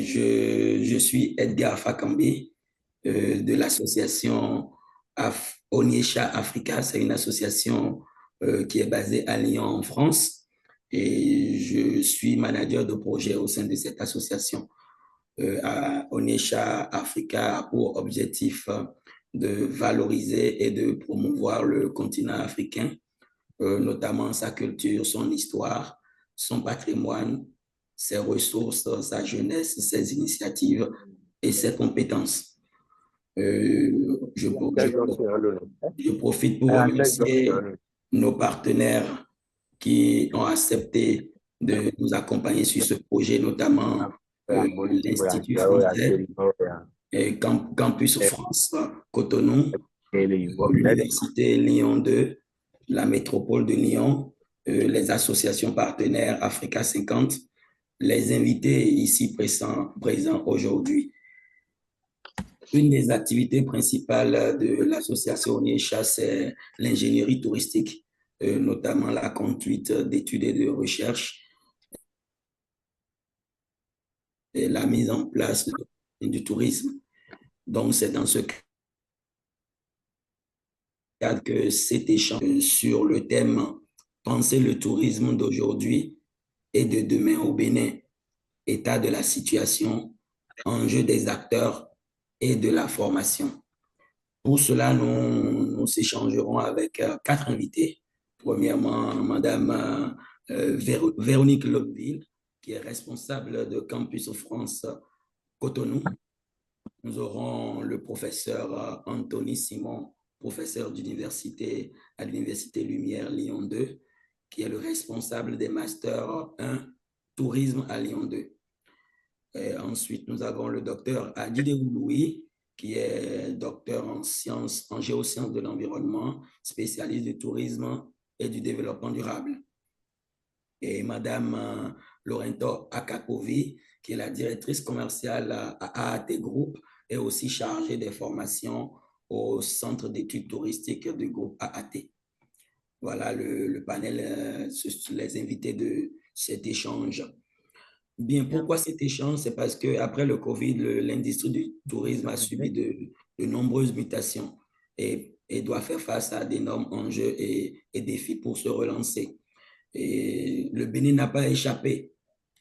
Je suis Edgar Fakambe de l'association Oniesha Africa. C'est une association qui est basée à Lyon en France et je suis manager de projet au sein de cette association. Oniesha Africa a pour objectif de valoriser et de promouvoir le continent africain, notamment sa culture, son histoire, son patrimoine, ses ressources, sa jeunesse, ses initiatives et ses compétences. Je profite pour remercier nos partenaires qui ont accepté de nous accompagner sur ce projet, notamment l'Institut français et Campus France Cotonou, l'Université Lyon 2, la métropole de Lyon, les associations partenaires Africa 50, les invités ici présents aujourd'hui. Une des activités principales de l'association Oniesha, c'est l'ingénierie touristique, notamment la conduite d'études et de recherche et la mise en place du tourisme. Donc, c'est dans ce cadre que cet échange sur le thème Penser le tourisme d'aujourd'hui et de demain au Bénin, état de la situation, enjeux des acteurs et de la formation. Pour cela, nous échangerons avec quatre invités. Premièrement, Madame Véronique Lobville, qui est responsable de Campus France Cotonou. Nous aurons le professeur Anthony Simon, professeur d'université à l'Université Lumière Lyon 2, qui est le responsable des Masters 1 Tourisme à Lyon 2. Et ensuite, nous avons le docteur Adjidéou Louis, qui est docteur en sciences, en géosciences de l'environnement, spécialiste du tourisme et du développement durable. Et Madame Lorento Akakovi, qui est la directrice commerciale à AAT Group et aussi chargée des formations au centre d'études touristiques du groupe AAT. Voilà le panel, les invités de cet échange. Bien, pourquoi cet échange? C'est parce qu'après le Covid, l'industrie du tourisme a subi de nombreuses mutations et doit faire face à d'énormes enjeux et défis pour se relancer. Et le Bénin n'a pas échappé.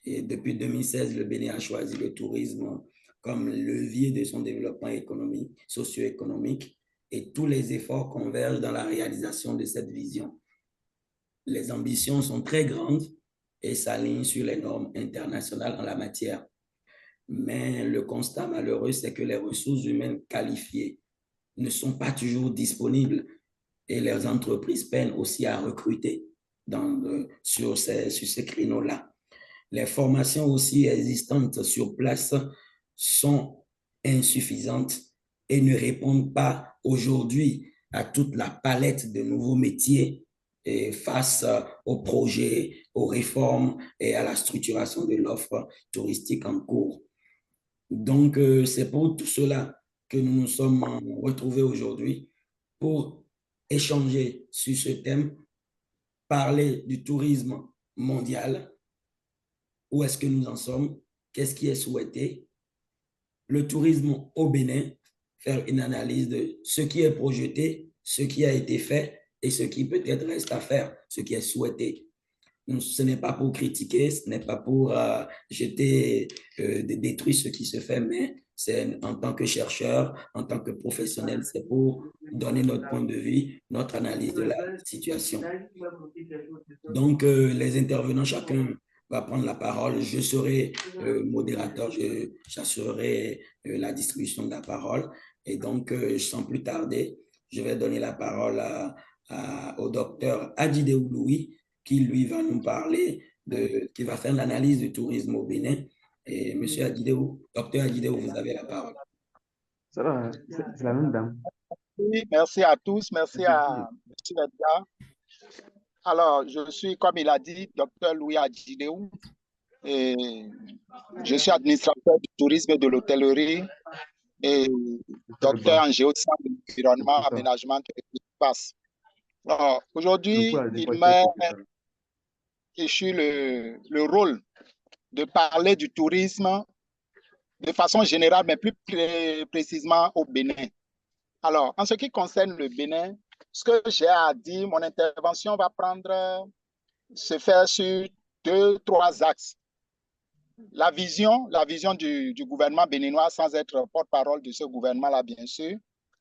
Et depuis 2016, le Bénin a choisi le tourisme comme levier de son développement économique, socio-économique, et tous les efforts convergent dans la réalisation de cette vision. Les ambitions sont très grandes et s'alignent sur les normes internationales en la matière. Mais le constat malheureux, c'est que les ressources humaines qualifiées ne sont pas toujours disponibles et les entreprises peinent aussi à recruter sur ces créneaux-là. Les formations aussi existantes sur place sont insuffisantes et ne répondent pas aujourd'hui à toute la palette de nouveaux métiers et face aux projets, aux réformes et à la structuration de l'offre touristique en cours. Donc, c'est pour tout cela que nous nous sommes retrouvés aujourd'hui pour échanger sur ce thème, parler du tourisme mondial, où est-ce que nous en sommes, qu'est-ce qui est souhaité, le tourisme au Bénin, faire une analyse de ce qui est projeté, ce qui a été fait et ce qui peut-être reste à faire, ce qui est souhaité. Ce n'est pas pour critiquer, ce n'est pas pour détruire ce qui se fait, mais c'est en tant que chercheur, en tant que professionnel, c'est pour donner notre point de vue, notre analyse de la situation. Donc, les intervenants, chacun va prendre la parole. Je serai modérateur, j'assurerai la distribution de la parole. Et donc, sans plus tarder, je vais donner la parole au docteur Adjidéou Louis, qui lui va nous parler, qui va faire l'analyse du tourisme au Bénin. Et monsieur Adjidéou, docteur Adjidéou, vous avez la parole. Ça va, c'est la même dame. Oui, merci à tous, merci à M. Edgar. Alors, je suis, comme il a dit, docteur Louis Adjidéou, et je suis administrateur du tourisme et de l'hôtellerie et docteur en géosciences de l'environnement, aménagement de l'espace. Aujourd'hui, il m'est issu le rôle de parler du tourisme de façon générale, mais plus précisément au Bénin. Alors, en ce qui concerne le Bénin, ce que j'ai à dire, mon intervention va se faire sur 2-3 axes. La vision du gouvernement béninois, sans être porte-parole de ce gouvernement-là, bien sûr,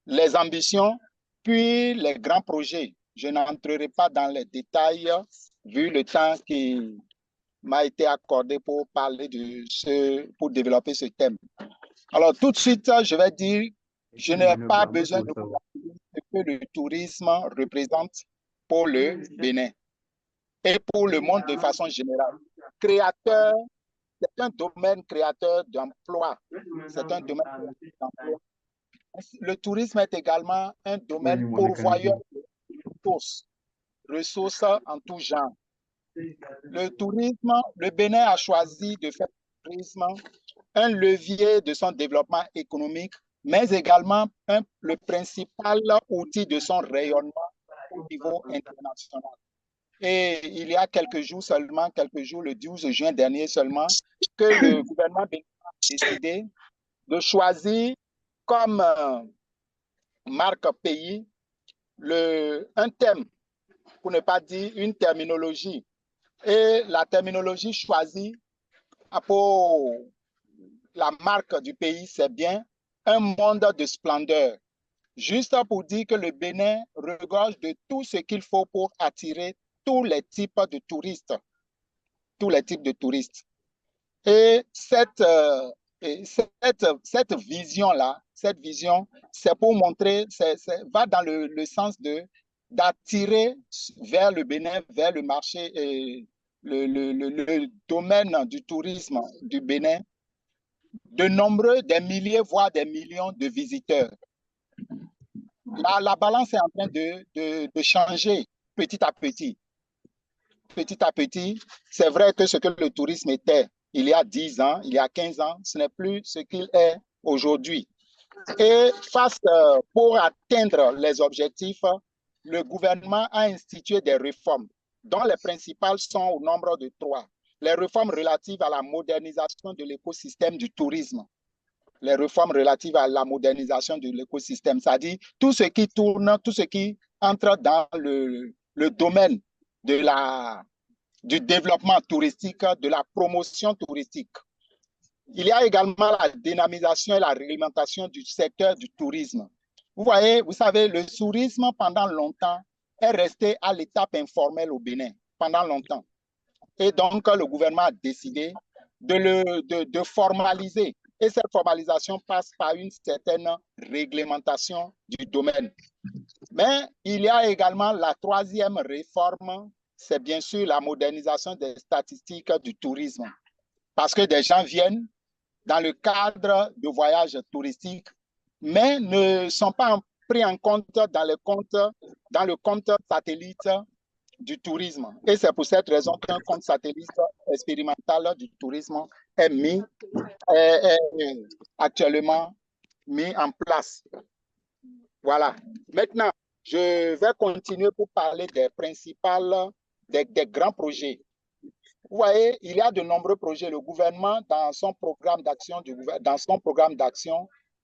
les ambitions, puis les grands projets. Je n'entrerai pas dans les détails, vu le temps qui m'a été accordé pour parler pour développer ce thème. Alors, tout de suite, je vais dire, je n'ai pas besoin de vous dire ce que le tourisme représente pour le Bénin et pour le monde de façon générale. C'est un domaine créateur d'emplois. C'est un domaine d'emploi. Le tourisme est également un domaine pourvoyeur de ressources en tout genre. Le Bénin a choisi de faire du tourisme un levier de son développement économique, mais également le principal outil de son rayonnement au niveau international. Et il y a quelques jours, le 12 juin dernier seulement, que le gouvernement béninois a décidé de choisir comme marque pays un thème, pour ne pas dire une terminologie. Et la terminologie choisie pour la marque du pays, c'est bien un monde de splendeur. Juste pour dire que le Bénin regorge de tout ce qu'il faut pour attirer tous les types de touristes. Tous les types de touristes. Et cette vision-là, c'est pour montrer, va dans le sens d'attirer vers le Bénin, vers le marché et le domaine du tourisme du Bénin, des milliers, voire des millions de visiteurs. La balance est en train de changer petit à petit. Petit à petit, c'est vrai que ce que le tourisme était il y a 10 ans, il y a 15 ans, ce n'est plus ce qu'il est aujourd'hui. Et pour atteindre les objectifs, le gouvernement a institué des réformes, dont les principales sont au nombre de 3. Les réformes relatives à la modernisation de l'écosystème du tourisme. Les réformes relatives à la modernisation de l'écosystème, c'est-à-dire tout ce qui tourne, tout ce qui entre dans le domaine du développement touristique, de la promotion touristique. Il y a également la dynamisation et la réglementation du secteur du tourisme. Vous savez, le tourisme pendant longtemps est resté à l'étape informelle au Bénin, pendant longtemps. Et donc, le gouvernement a décidé de formaliser. Et cette formalisation passe par une certaine réglementation du domaine. Mais il y a également la 3e réforme, c'est bien sûr la modernisation des statistiques du tourisme. Parce que des gens viennent dans le cadre de voyages touristiques, mais ne sont pas pris en compte dans le compte satellite du tourisme. Et c'est pour cette raison qu'un compte satellite expérimental du tourisme est actuellement mis en place. Voilà. Maintenant, je vais continuer pour parler des grands projets. Vous voyez, il y a de nombreux projets. Le gouvernement, dans son programme d'action,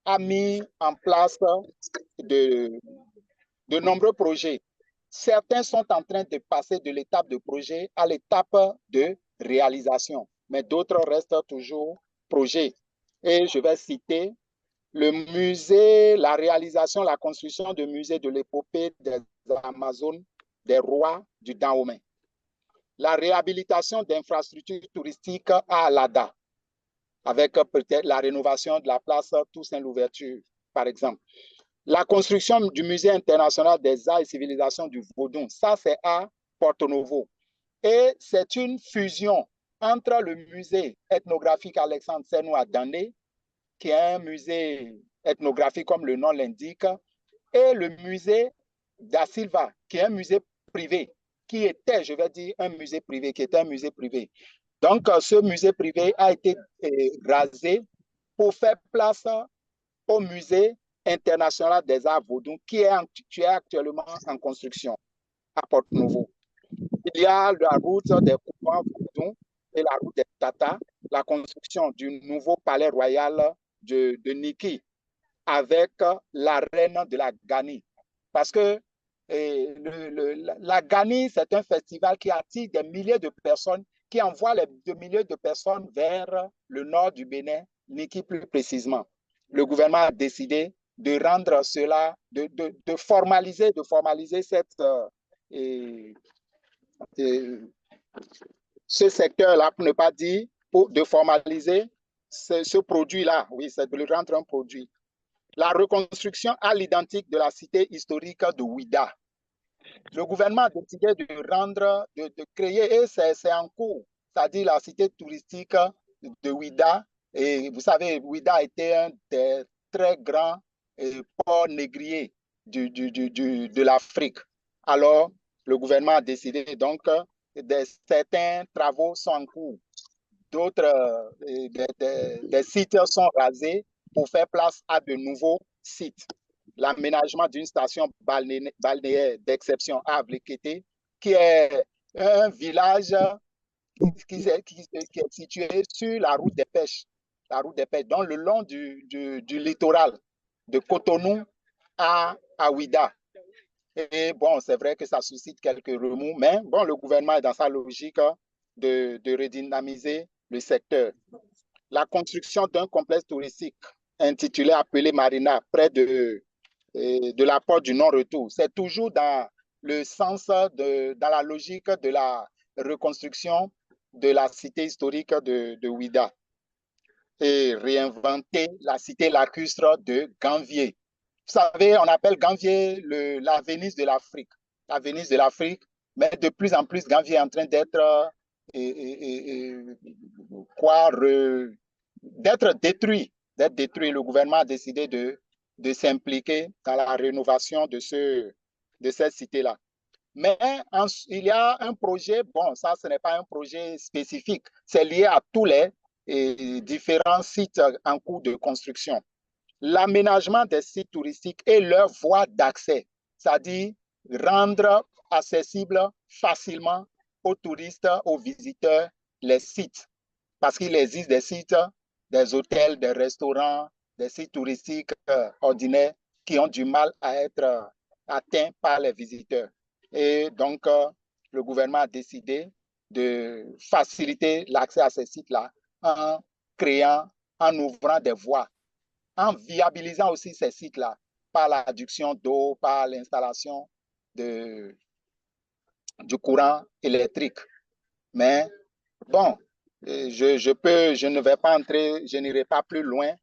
a mis en place de nombreux projets. Certains sont en train de passer de l'étape de projet à l'étape de réalisation, mais d'autres restent toujours projets. Et je vais citer le musée, la réalisation, la construction du musée de l'épopée des Amazones, des rois du Dahomey. La réhabilitation d'infrastructures touristiques à Alada, avec peut-être la rénovation de la place Toussaint-Louverture, par exemple. La construction du musée international des arts et civilisations du Vaudon, ça c'est à Porto Novo. Et c'est une fusion entre le musée ethnographique Alexandre Sernou à Dané, qui est un musée ethnographique comme le nom l'indique, et le musée da Silva, qui est un musée privé, qui était, je vais dire, un musée privé, Donc, ce musée privé a été rasé pour faire place au musée international des arts Vaudou, qui est actuellement en construction à Porto Novo. Il y a la route des courants Vaudou et la route des Tata, la construction du nouveau palais royal de Niki avec la reine de la Ghanie. Parce que la Ghanie, c'est un festival qui attire des milliers de personnes, qui envoie des milliers de personnes vers le nord du Bénin, Niki plus précisément. Le gouvernement a décidé de rendre cela, de formaliser cette, ce secteur-là, pour ne pas dire, de formaliser ce produit-là. Oui, c'est de le rendre un produit. La reconstruction à l'identique de la cité historique de Ouida. Le gouvernement a décidé de créer, et c'est en cours, c'est-à-dire la cité touristique de Ouida. Et vous savez, Ouida était un des très grands ports négriers de l'Afrique. Alors, le gouvernement a décidé donc certains travaux sont en cours. D'autres des sites sont rasés pour faire place à de nouveaux sites. L'aménagement d'une station balnéaire d'exception à Avlekété, qui est un village qui est situé sur la route des pêches, donc le long du littoral de Cotonou à Ouida. Et bon, c'est vrai que ça suscite quelques remous, mais bon, le gouvernement est dans sa logique de redynamiser le secteur. La construction d'un complexe touristique intitulé Appelé Marina, près de la porte du non-retour. C'est toujours dans le sens, dans la logique de la reconstruction de la cité historique de Ouida. Et réinventer la cité lacustre de Ganvier. Vous savez, on appelle Ganvier la Venise de l'Afrique. La Venise de l'Afrique, mais de plus en plus, Ganvier est en train d'être d'être détruit. Le gouvernement a décidé de s'impliquer dans la rénovation de cette cité-là. Mais il y a un projet, bon, ça, ce n'est pas un projet spécifique, c'est lié à tous les différents sites en cours de construction. L'aménagement des sites touristiques et leurs voies d'accès, c'est-à-dire rendre accessible facilement aux touristes, aux visiteurs, les sites. Parce qu'il existe des sites, des hôtels, des restaurants, des sites touristiques ordinaires qui ont du mal à être atteints par les visiteurs. Et donc, le gouvernement a décidé de faciliter l'accès à ces sites-là en créant, en ouvrant des voies, en viabilisant aussi ces sites-là par l'adduction d'eau, par l'installation du courant électrique. Mais bon, je ne vais pas entrer, je n'irai pas plus loin.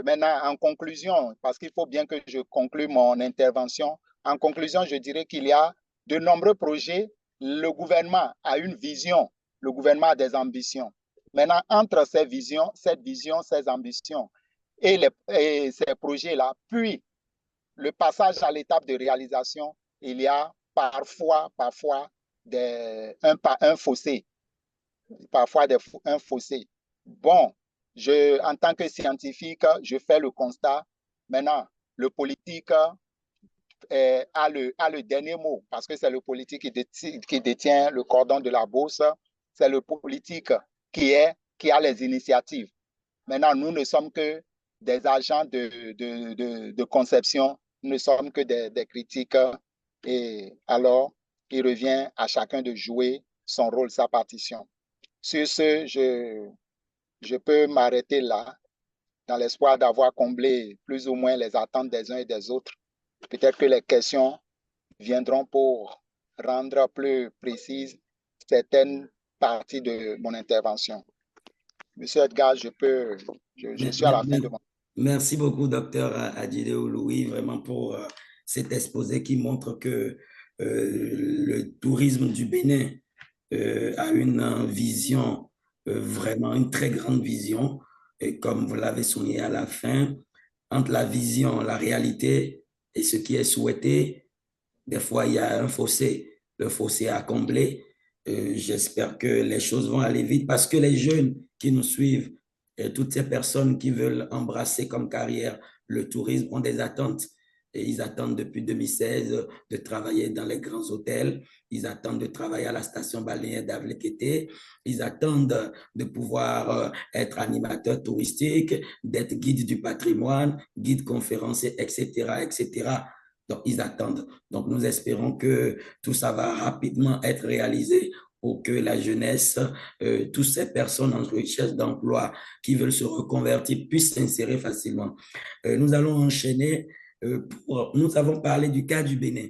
Maintenant, en conclusion, parce qu'il faut bien que je conclue mon intervention, en conclusion, je dirais qu'il y a de nombreux projets. Le gouvernement a une vision, le gouvernement a des ambitions. Maintenant, entre ces visions, ces ambitions et ces projets-là, puis le passage à l'étape de réalisation, il y a parfois un fossé. Un fossé. Bon, en tant que scientifique, je fais le constat. Maintenant, le politique a le dernier mot parce que c'est le politique qui détient le cordon de la bourse. C'est le politique qui a les initiatives. Maintenant, nous ne sommes que des agents de conception, nous ne sommes que des critiques. Et alors, il revient à chacun de jouer son rôle, sa partition. Sur ce, je peux m'arrêter là, dans l'espoir d'avoir comblé plus ou moins les attentes des uns et des autres. Peut-être que les questions viendront pour rendre plus précises certaines parties de mon intervention. Monsieur Edgar, je suis à la fin de mon... Merci beaucoup, docteur Adjidéo Louis, vraiment pour cet exposé qui montre que le tourisme du Bénin a une vision, vraiment une très grande vision, et comme vous l'avez souligné à la fin, entre la vision, la réalité et ce qui est souhaité, des fois il y a un fossé, le fossé à combler. J'espère que les choses vont aller vite parce que les jeunes qui nous suivent, et toutes ces personnes qui veulent embrasser comme carrière le tourisme ont des attentes Et ils attendent depuis 2016 de travailler dans les grands hôtels. Ils attendent de travailler à la station balnéaire d'Avlekété. Ils attendent de pouvoir être animateurs touristiques, d'être guides du patrimoine, guides conférenciers, etc., etc. Donc, ils attendent. Donc, nous espérons que tout ça va rapidement être réalisé pour que la jeunesse, toutes ces personnes en recherche d'emploi qui veulent se reconvertir puissent s'insérer facilement. Nous allons enchaîner. Nous avons parlé du cas du Bénin.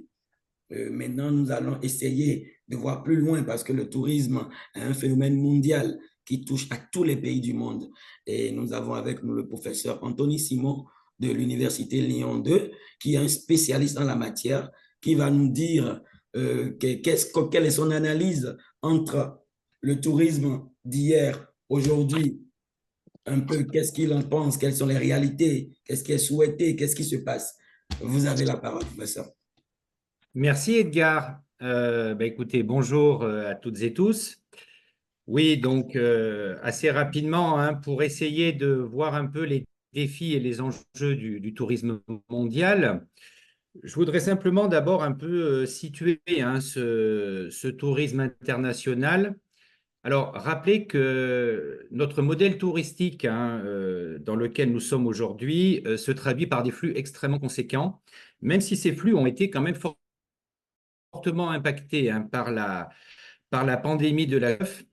Maintenant, nous allons essayer de voir plus loin parce que le tourisme est un phénomène mondial qui touche à tous les pays du monde. Et nous avons avec nous le professeur Anthony Simon de l'Université Lyon 2, qui est un spécialiste en la matière, qui va nous dire quelle est son analyse entre le tourisme d'hier, aujourd'hui, un peu qu'est-ce qu'il en pense, quelles sont les réalités, qu'est-ce qui est souhaité, qu'est-ce qui se passe. Vous avez la parole, professeur. Merci Edgar. Écoutez, bonjour à toutes et tous. Oui, donc assez rapidement, hein, pour essayer de voir un peu les défis et les enjeux du tourisme mondial, je voudrais simplement d'abord un peu situer hein, ce tourisme international. Alors, rappelez que notre modèle touristique hein, dans lequel nous sommes aujourd'hui se traduit par des flux extrêmement conséquents, même si ces flux ont été quand même fortement impactés hein, par la pandémie de la COVID.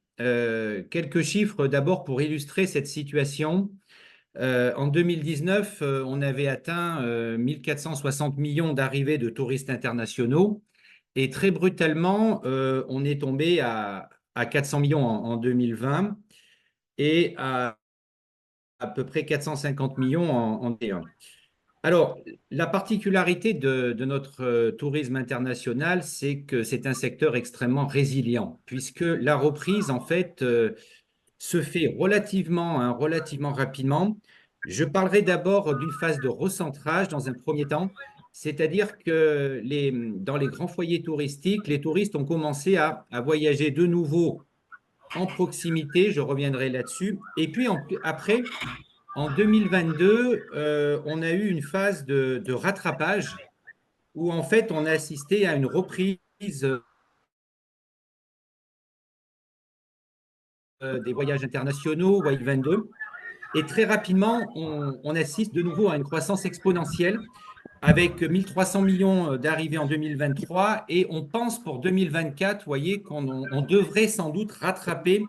Quelques chiffres d'abord pour illustrer cette situation. En 2019, on avait atteint 1460 millions d'arrivées de touristes internationaux et très brutalement, on est tombé à 400 millions en 2020 et à peu près 450 millions en 2021. Alors, la particularité de notre tourisme international, c'est que c'est un secteur extrêmement résilient, puisque la reprise, en fait, se fait relativement rapidement. Je parlerai d'abord d'une phase de recentrage dans un premier temps, c'est-à-dire que dans les grands foyers touristiques, les touristes ont commencé à voyager de nouveau en proximité, je reviendrai là-dessus, et puis après, en 2022, on a eu une phase de rattrapage où en fait on a assisté à une reprise des voyages internationaux, voyage 22, et très rapidement on assiste de nouveau à une croissance exponentielle avec 1300 millions d'arrivées en 2023 et on pense pour 2024, vous voyez qu'on devrait sans doute rattraper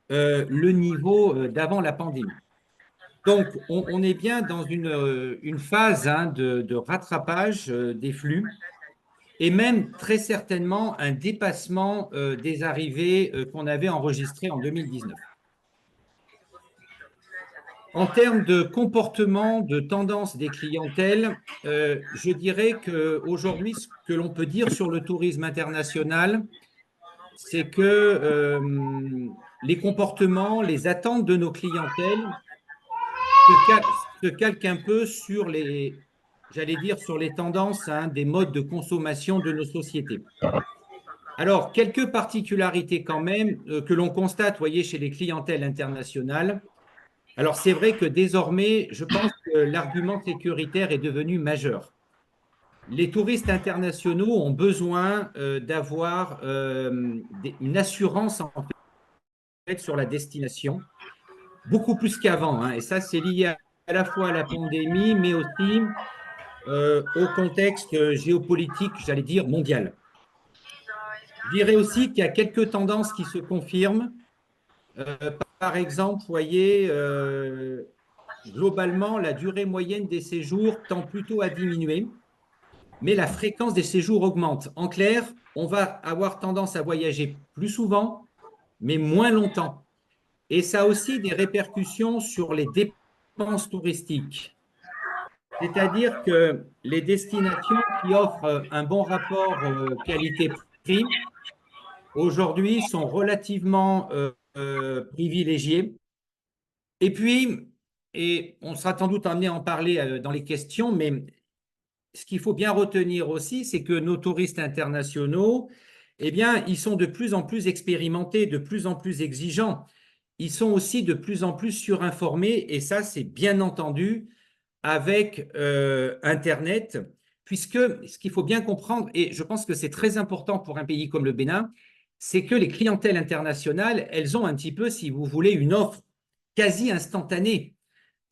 le niveau d'avant la pandémie. Donc, on est bien dans une phase hein, de rattrapage des flux et même très certainement un dépassement des arrivées qu'on avait enregistrées en 2019. En termes de comportement, de tendance des clientèles, je dirais qu'aujourd'hui, ce que l'on peut dire sur le tourisme international, c'est que les comportements, les attentes de nos clientèles se calque un peu sur j'allais dire, sur les tendances hein, des modes de consommation de nos sociétés. Alors, quelques particularités quand même que l'on constate, voyez, chez les clientèles internationales. Alors, c'est vrai que désormais, je pense que l'argument sécuritaire est devenu majeur. Les touristes internationaux ont besoin d'avoir une assurance en fait sur la destination, beaucoup plus qu'avant. Hein, et ça, c'est lié à la fois à la pandémie, mais aussi au contexte géopolitique, j'allais dire, mondial. Je dirais aussi qu'il y a quelques tendances qui se confirment. Par exemple, vous voyez, globalement, la durée moyenne des séjours tend plutôt à diminuer, mais la fréquence des séjours augmente. En clair, on va avoir tendance à voyager plus souvent, mais moins longtemps. Et ça a aussi des répercussions sur les dépenses touristiques. C'est-à-dire que les destinations qui offrent un bon rapport qualité-prix, aujourd'hui, sont relativement privilégiées. Et puis, et on sera sans doute amené à en parler dans les questions, mais ce qu'il faut bien retenir aussi, c'est que nos touristes internationaux, eh bien, ils sont de plus en plus expérimentés, de plus en plus exigeants. Ils sont aussi de plus en plus surinformés, et ça, c'est bien entendu avec Internet, puisque ce qu'il faut bien comprendre, et je pense que c'est très important pour un pays comme le Bénin, c'est que les clientèles internationales, elles ont un petit peu, si vous voulez, une offre quasi instantanée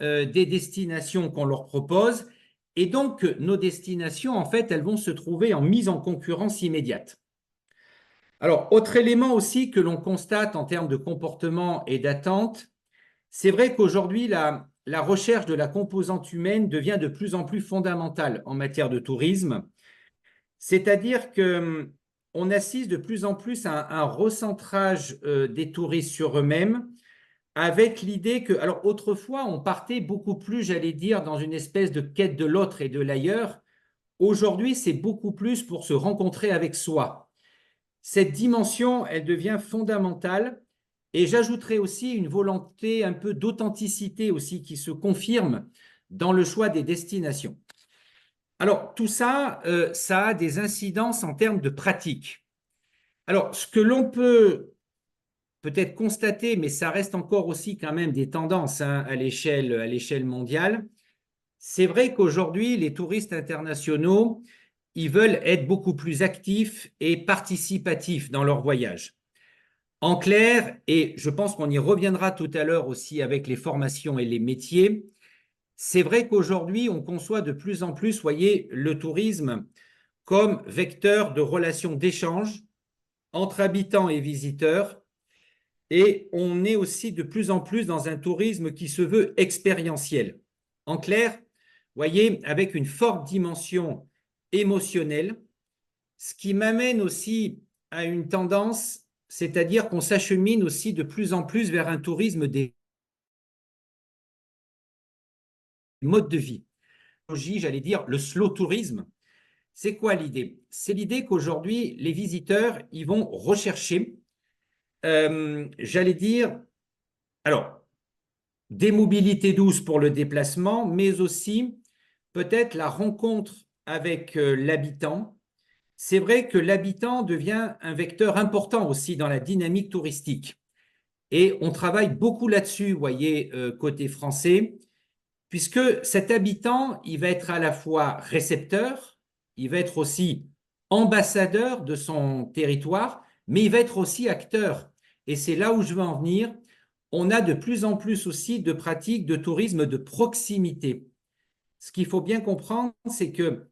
des destinations qu'on leur propose. Et donc, nos destinations, en fait, elles vont se trouver en mise en concurrence immédiate. Alors, autre élément aussi que l'on constate en termes de comportement et d'attente, c'est vrai qu'aujourd'hui, la recherche de la composante humaine devient de plus en plus fondamentale en matière de tourisme. C'est-à-dire qu'on assiste de plus en plus à un recentrage des touristes sur eux-mêmes, avec l'idée que, alors autrefois, on partait beaucoup plus, j'allais dire, dans une espèce de quête de l'autre et de l'ailleurs. Aujourd'hui, c'est beaucoup plus pour se rencontrer avec soi. Cette dimension, elle devient fondamentale. Et j'ajouterai aussi une volonté un peu d'authenticité aussi qui se confirme dans le choix des destinations. Alors, tout ça, ça a des incidences en termes de pratique. Alors, ce que l'on peut-être constater, mais ça reste encore aussi quand même des tendances hein, à l'échelle mondiale, c'est vrai qu'aujourd'hui, les touristes internationaux, ils veulent être beaucoup plus actifs et participatifs dans leur voyage. En clair, et je pense qu'on y reviendra tout à l'heure aussi avec les formations et les métiers, c'est vrai qu'aujourd'hui, on conçoit de plus en plus, voyez, le tourisme comme vecteur de relations d'échange entre habitants et visiteurs. Et on est aussi de plus en plus dans un tourisme qui se veut expérientiel. En clair, voyez, avec une forte dimension émotionnelle, ce qui m'amène aussi à une tendance, c'est-à-dire qu'on s'achemine aussi de plus en plus vers un tourisme des modes de vie. J'allais dire le slow tourisme. C'est quoi l'idée? C'est l'idée qu'aujourd'hui, les visiteurs, ils vont rechercher, j'allais dire, alors, des mobilités douces pour le déplacement, mais aussi peut-être la rencontre avec l'habitant. C'est vrai que l'habitant devient un vecteur important aussi dans la dynamique touristique. Et on travaille beaucoup là-dessus, vous voyez, côté français, puisque cet habitant, il va être à la fois récepteur, il va être aussi ambassadeur de son territoire, mais il va être aussi acteur. Et c'est là où je veux en venir. On a de plus en plus aussi de pratiques de tourisme de proximité. Ce qu'il faut bien comprendre, c'est que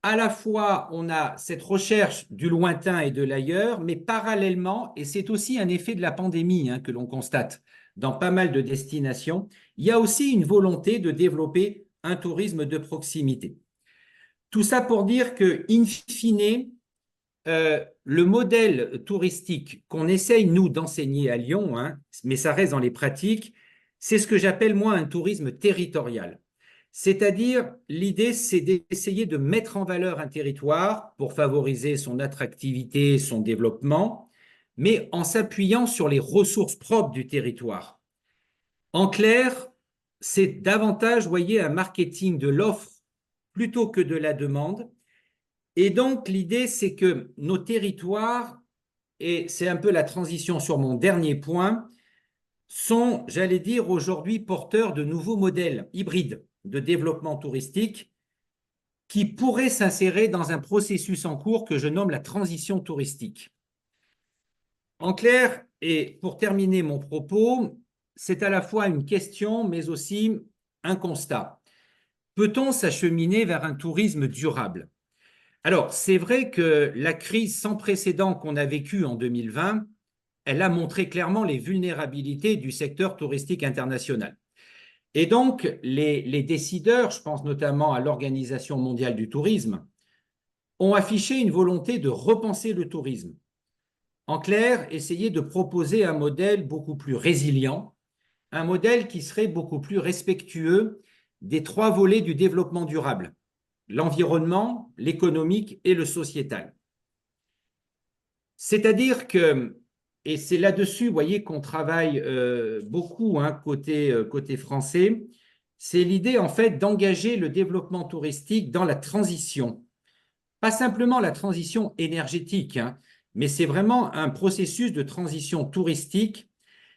à la fois, on a cette recherche du lointain et de l'ailleurs, mais parallèlement, et c'est aussi un effet de la pandémie hein, que l'on constate dans pas mal de destinations, il y a aussi une volonté de développer un tourisme de proximité. Tout ça pour dire que, in fine, le modèle touristique qu'on essaye, nous, d'enseigner à Lyon, hein, mais ça reste dans les pratiques, c'est ce que j'appelle, moi, un tourisme territorial. C'est-à-dire, l'idée, c'est d'essayer de mettre en valeur un territoire pour favoriser son attractivité, son développement, mais en s'appuyant sur les ressources propres du territoire. En clair, c'est davantage, voyez, un marketing de l'offre plutôt que de la demande. Et donc, l'idée, c'est que nos territoires, et c'est un peu la transition sur mon dernier point, sont, j'allais dire, aujourd'hui porteurs de nouveaux modèles hybrides de développement touristique qui pourraient s'insérer dans un processus en cours que je nomme la transition touristique. En clair, et pour terminer mon propos, c'est à la fois une question, mais aussi un constat. Peut-on s'acheminer vers un tourisme durable? Alors, c'est vrai que la crise sans précédent qu'on a vécue en 2020, elle a montré clairement les vulnérabilités du secteur touristique international. Et donc, les décideurs, je pense notamment à l'Organisation mondiale du tourisme, ont affiché une volonté de repenser le tourisme. En clair, essayer de proposer un modèle beaucoup plus résilient, un modèle qui serait beaucoup plus respectueux des trois volets du développement durable, l'environnement, l'économique et le sociétal. C'est-à-dire que, et c'est là-dessus, vous voyez, qu'on travaille beaucoup hein, côté français, c'est l'idée en fait d'engager le développement touristique dans la transition. Pas simplement la transition énergétique, hein, mais c'est vraiment un processus de transition touristique.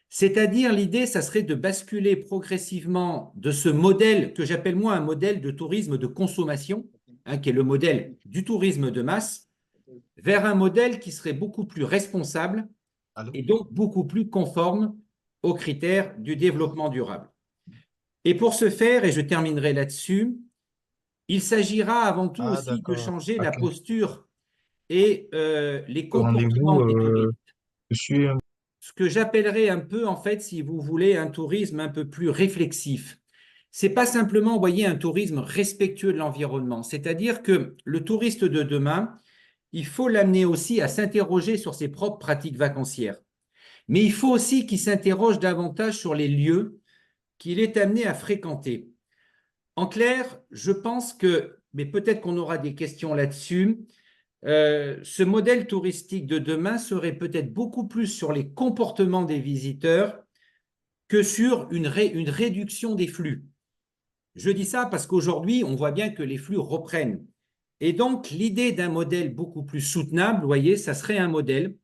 C'est-à-dire l'idée, ça serait de basculer progressivement de ce modèle que j'appelle moi un modèle de tourisme de consommation, hein, qui est le modèle du tourisme de masse, vers un modèle qui serait beaucoup plus responsable et donc beaucoup plus conforme aux critères du développement durable. Et pour ce faire, et je terminerai là-dessus, il s'agira avant tout aussi de changer la posture et les comportements des touristes. Ce que j'appellerais un peu, en fait, si vous voulez, un tourisme un peu plus réflexif. C'est pas simplement, vous voyez, un tourisme respectueux de l'environnement. C'est-à-dire que le touriste de demain, il faut l'amener aussi à s'interroger sur ses propres pratiques vacancières. Mais il faut aussi qu'il s'interroge davantage sur les lieux qu'il est amené à fréquenter. En clair, je pense que, mais peut-être qu'on aura des questions là-dessus, ce modèle touristique de demain serait peut-être beaucoup plus sur les comportements des visiteurs que sur une réduction des flux. Je dis ça parce qu'aujourd'hui, on voit bien que les flux reprennent. Et donc, l'idée d'un modèle beaucoup plus soutenable, vous voyez, ça serait un modèle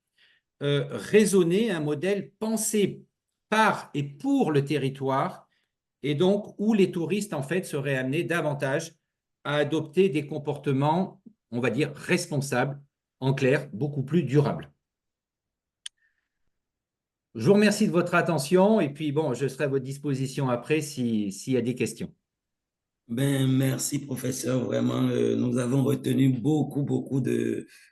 raisonné, un modèle pensé par et pour le territoire, et donc où les touristes, en fait, seraient amenés davantage à adopter des comportements, on va dire, responsables, en clair, beaucoup plus durables. Je vous remercie de votre attention, et puis, bon, je serai à votre disposition après s'il y a des questions. Ben, merci, professeur. Vraiment, nous avons retenu beaucoup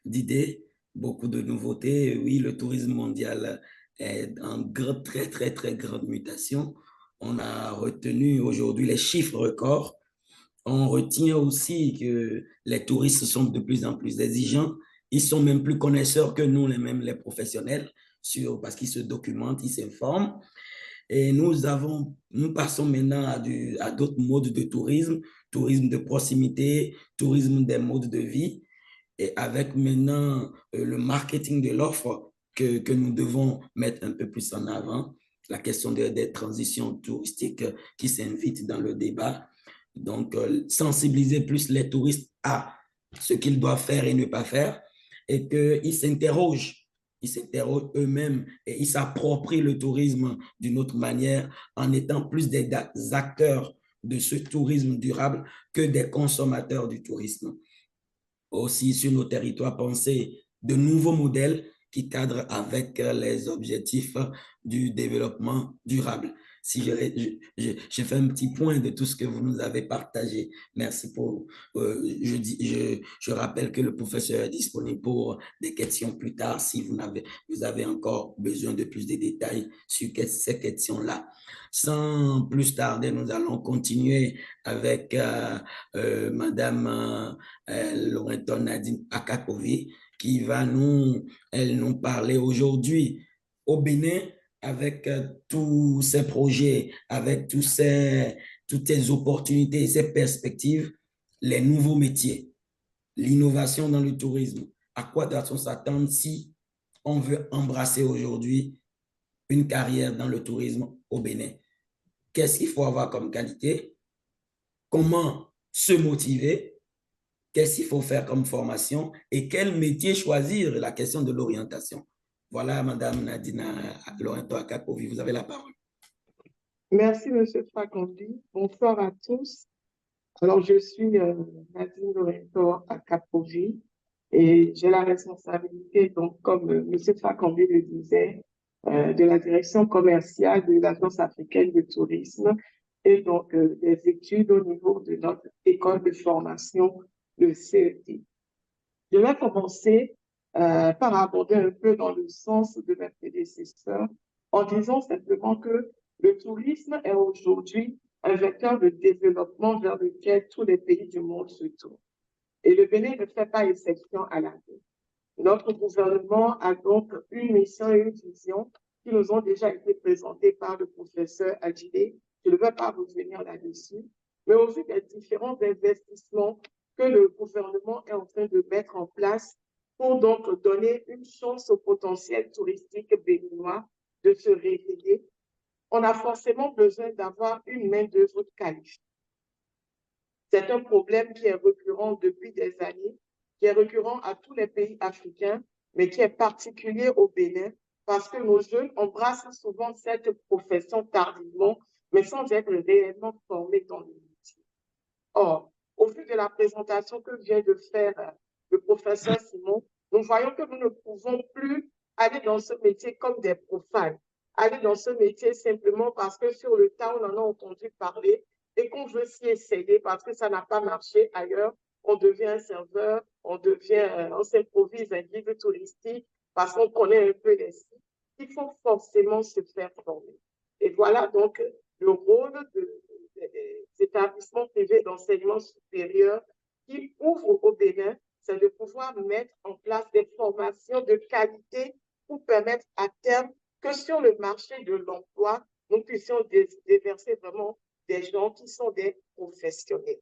d'idées, beaucoup de nouveautés. Oui, le tourisme mondial est en très grande mutation. On a retenu aujourd'hui les chiffres records. On retient aussi que les touristes sont de plus en plus exigeants. Ils sont même plus connaisseurs que nous, les professionnels, parce qu'ils se documentent, ils s'informent. Et nous passons maintenant à d'autres modes de tourisme, tourisme de proximité, tourisme des modes de vie, et avec maintenant le marketing de l'offre que nous devons mettre un peu plus en avant, la question des transitions touristiques qui s'invitent dans le débat. Donc, sensibiliser plus les touristes à ce qu'ils doivent faire et ne pas faire, et qu'ils s'interrogent eux-mêmes et ils s'approprient le tourisme d'une autre manière en étant plus des acteurs de ce tourisme durable que des consommateurs du tourisme. Aussi, sur nos territoires, penser de nouveaux modèles qui cadrent avec les objectifs du développement durable. Si je fais un petit point de tout ce que vous nous avez partagé. Merci pour... je rappelle que le professeur est disponible pour des questions plus tard si vous avez encore besoin de plus de détails sur ces questions-là. Sans plus tarder, nous allons continuer avec Madame Loreto Nadine Akakovi qui va nous parler aujourd'hui au Bénin avec tous ces projets, avec toutes ces opportunités, ces perspectives, les nouveaux métiers, l'innovation dans le tourisme. À quoi doit-on s'attendre si on veut embrasser aujourd'hui une carrière dans le tourisme au Bénin? Qu'est-ce qu'il faut avoir comme qualité? Comment se motiver? Qu'est-ce qu'il faut faire comme formation? Et quel métier choisir? La question de l'orientation. Voilà, Madame Nadina Loreto Akakovi, vous avez la parole. Merci, Monsieur Fakambi. Bonsoir à tous. Alors, je suis Nadine Loreto Akakovi et j'ai la responsabilité, donc, comme Monsieur Fakambi le disait, de la direction commerciale de l'Agence africaine de tourisme et donc des études au niveau de notre école de formation, le CET. Je vais commencer par aborder un peu dans le sens de mes prédécesseurs en disant simplement que le tourisme est aujourd'hui un vecteur de développement vers lequel tous les pays du monde se tournent. Et le Bénin ne fait pas exception à la règle. Notre gouvernement a donc une mission et une vision qui nous ont déjà été présentées par le professeur Adjidé. Je ne vais pas revenir là-dessus, mais au vu des différents investissements que le gouvernement est en train de mettre en place pour donc donner une chance au potentiel touristique béninois de se réveiller, on a forcément besoin d'avoir une main-d'œuvre qualifiée. C'est un problème qui est récurrent depuis des années, qui est récurrent à tous les pays africains, mais qui est particulier au Bénin parce que nos jeunes embrassent souvent cette profession tardivement, mais sans être réellement formés dans le métier. Or, au vu de la présentation que vient de faire le professeur Simon, nous voyons que nous ne pouvons plus aller dans ce métier comme des profanes, aller dans ce métier simplement parce que sur le tas, on en a entendu parler et qu'on veut s'y essayer parce que ça n'a pas marché ailleurs. On devient un serveur, on s'improvise un guide touristique parce qu'on connaît un peu les sites. Il faut forcément se faire former. Et voilà donc le rôle des établissements privés d'enseignement supérieur qui ouvrent au Bénin, c'est de pouvoir mettre en place des formations de qualité pour permettre à terme que sur le marché de l'emploi, nous puissions déverser vraiment des gens qui sont des professionnels.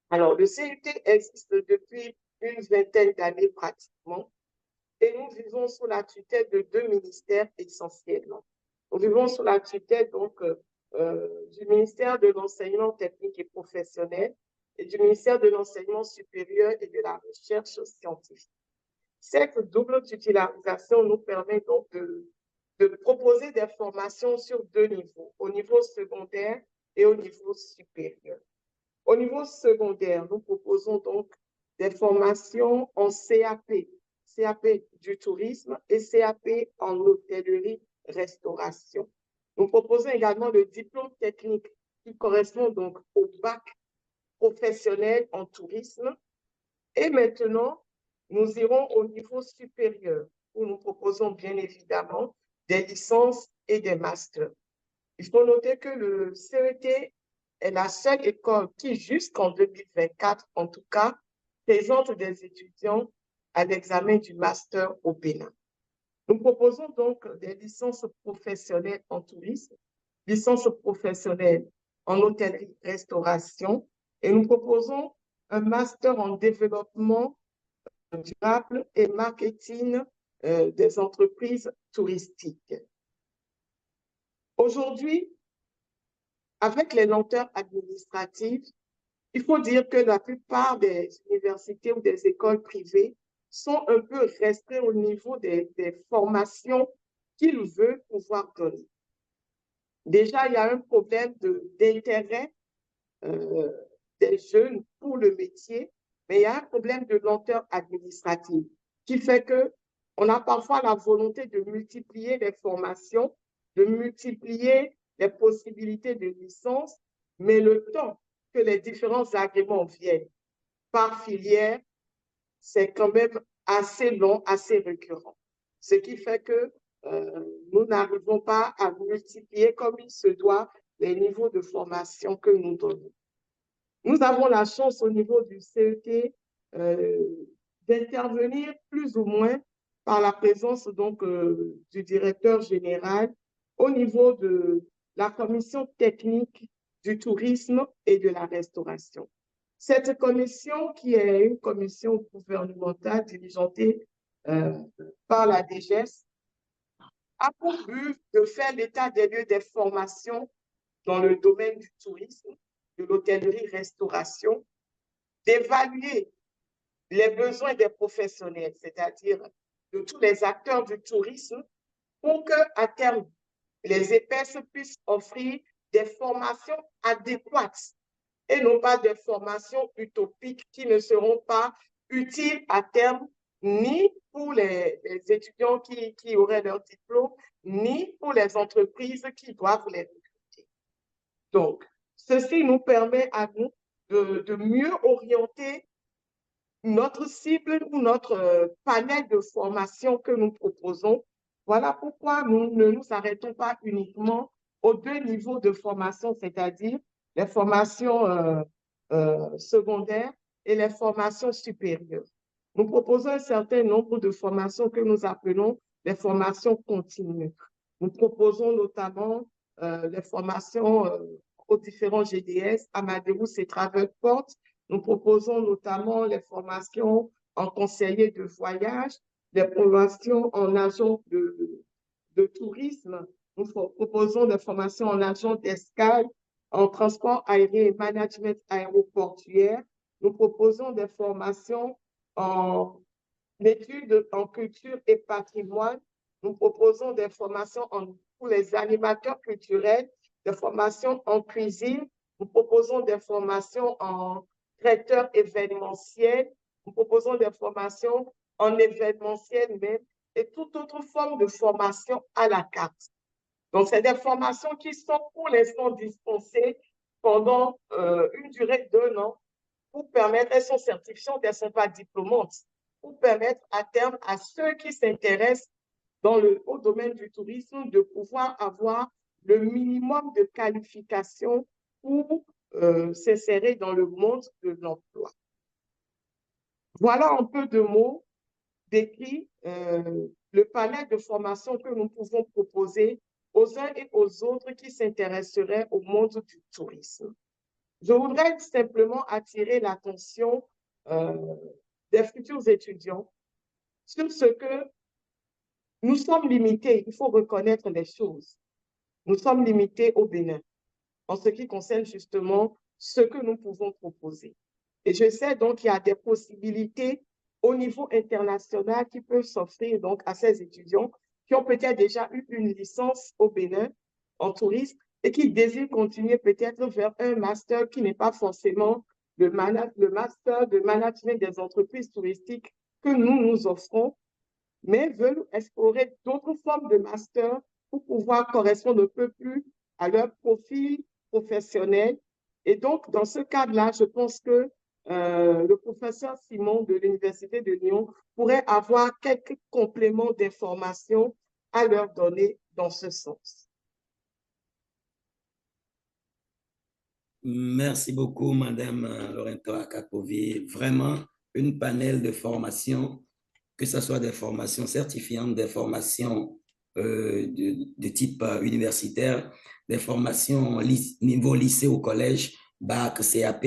Alors, le CUT existe depuis une vingtaine d'années pratiquement et nous vivons sous la tutelle de deux ministères essentiellement. Nous vivons sous la tutelle donc du ministère de l'enseignement technique et professionnel et du ministère de l'enseignement supérieur et de la recherche scientifique. Cette double titularisation nous permet donc de proposer des formations sur deux niveaux, au niveau secondaire et au niveau supérieur. Au niveau secondaire, nous proposons donc des formations en CAP, CAP du tourisme et CAP en hôtellerie-restauration. Nous proposons également le diplôme technique qui correspond donc au bac professionnel en tourisme. Et maintenant, nous irons au niveau supérieur où nous proposons bien évidemment des licences et des masters. Il faut noter que le CET est la seule école qui, jusqu'en 2024, en tout cas, présente des étudiants à l'examen du master au Bénin. Nous proposons donc des licences professionnelles en tourisme, licences professionnelles en hôtellerie-restauration et nous proposons un master en développement durable et marketing des entreprises touristiques. Aujourd'hui, avec les lenteurs administratives, il faut dire que la plupart des universités ou des écoles privées sont un peu restreints au niveau des formations qu'ils veulent pouvoir donner. Déjà, il y a un problème d'intérêt des jeunes pour le métier, mais il y a un problème de lenteur administrative qui fait qu'on a parfois la volonté de multiplier les formations, de multiplier les possibilités de licence, mais le temps que les différents agréments viennent par filière, c'est quand même assez long, assez récurrent. Ce qui fait que nous n'arrivons pas à multiplier comme il se doit les niveaux de formation que nous donnons. Nous avons la chance au niveau du CET d'intervenir plus ou moins par la présence donc du directeur général au niveau de la commission technique du tourisme et de la restauration. Cette commission, qui est une commission gouvernementale diligentée par la DGES, a pour but de faire l'état des lieux des formations dans le domaine du tourisme, de l'hôtellerie-restauration, d'évaluer les besoins des professionnels, c'est-à-dire de tous les acteurs du tourisme, pour qu'à terme, les EPS puissent offrir des formations adéquates et non pas des formations utopiques qui ne seront pas utiles à terme ni pour les étudiants qui auraient leur diplôme, ni pour les entreprises qui doivent les recruter. Donc, ceci nous permet à nous de mieux orienter notre cible ou notre panel de formation que nous proposons. Voilà pourquoi nous ne nous arrêtons pas uniquement aux deux niveaux de formation, c'est-à-dire les formations secondaires et les formations supérieures. Nous proposons un certain nombre de formations que nous appelons les formations continues. Nous proposons notamment les formations aux différents GDS, Amadeus et Travelport. Nous proposons notamment les formations en conseiller de voyage, les formations en agent de tourisme. Nous proposons des formations en agent d'escale, en transport aérien et management aéroportuaire. Nous proposons des formations en études en culture et patrimoine. Nous proposons des formations pour les animateurs culturels, des formations en cuisine. Nous proposons des formations en traiteurs événementiels. Nous proposons des formations en événementiel même et toute autre forme de formation à la carte. Donc, c'est des formations qui sont pour l'instant dispensées pendant une durée d'1 an pour permettre, elles sont certifiantes, elles ne sont pas diplômantes, pour permettre à terme à ceux qui s'intéressent au domaine du tourisme de pouvoir avoir le minimum de qualifications pour s'insérer dans le monde de l'emploi. Voilà un peu de mots décrit le panel de formations que nous pouvons proposer aux uns et aux autres qui s'intéresseraient au monde du tourisme. Je voudrais simplement attirer l'attention des futurs étudiants sur ce que nous sommes limités. Il faut reconnaître les choses. Nous sommes limités au Bénin en ce qui concerne justement ce que nous pouvons proposer. Et je sais donc qu'il y a des possibilités au niveau international qui peuvent s'offrir donc à ces étudiants qui ont peut-être déjà eu une licence au Bénin en tourisme et qui désirent continuer peut-être vers un master qui n'est pas forcément le master de management des entreprises touristiques que nous offrons, mais veulent explorer d'autres formes de master pour pouvoir correspondre un peu plus à leur profil professionnel. Et donc, dans ce cadre-là, je pense que le professeur Simon de l'Université de Lyon pourrait avoir quelques compléments d'informations à leur donner dans ce sens. Merci beaucoup, Madame Loreto Akapovi. Vraiment, une panel de formations, que ce soit des formations certifiantes, des formations de type universitaire, des formations niveau lycée au collège, bac, CAP,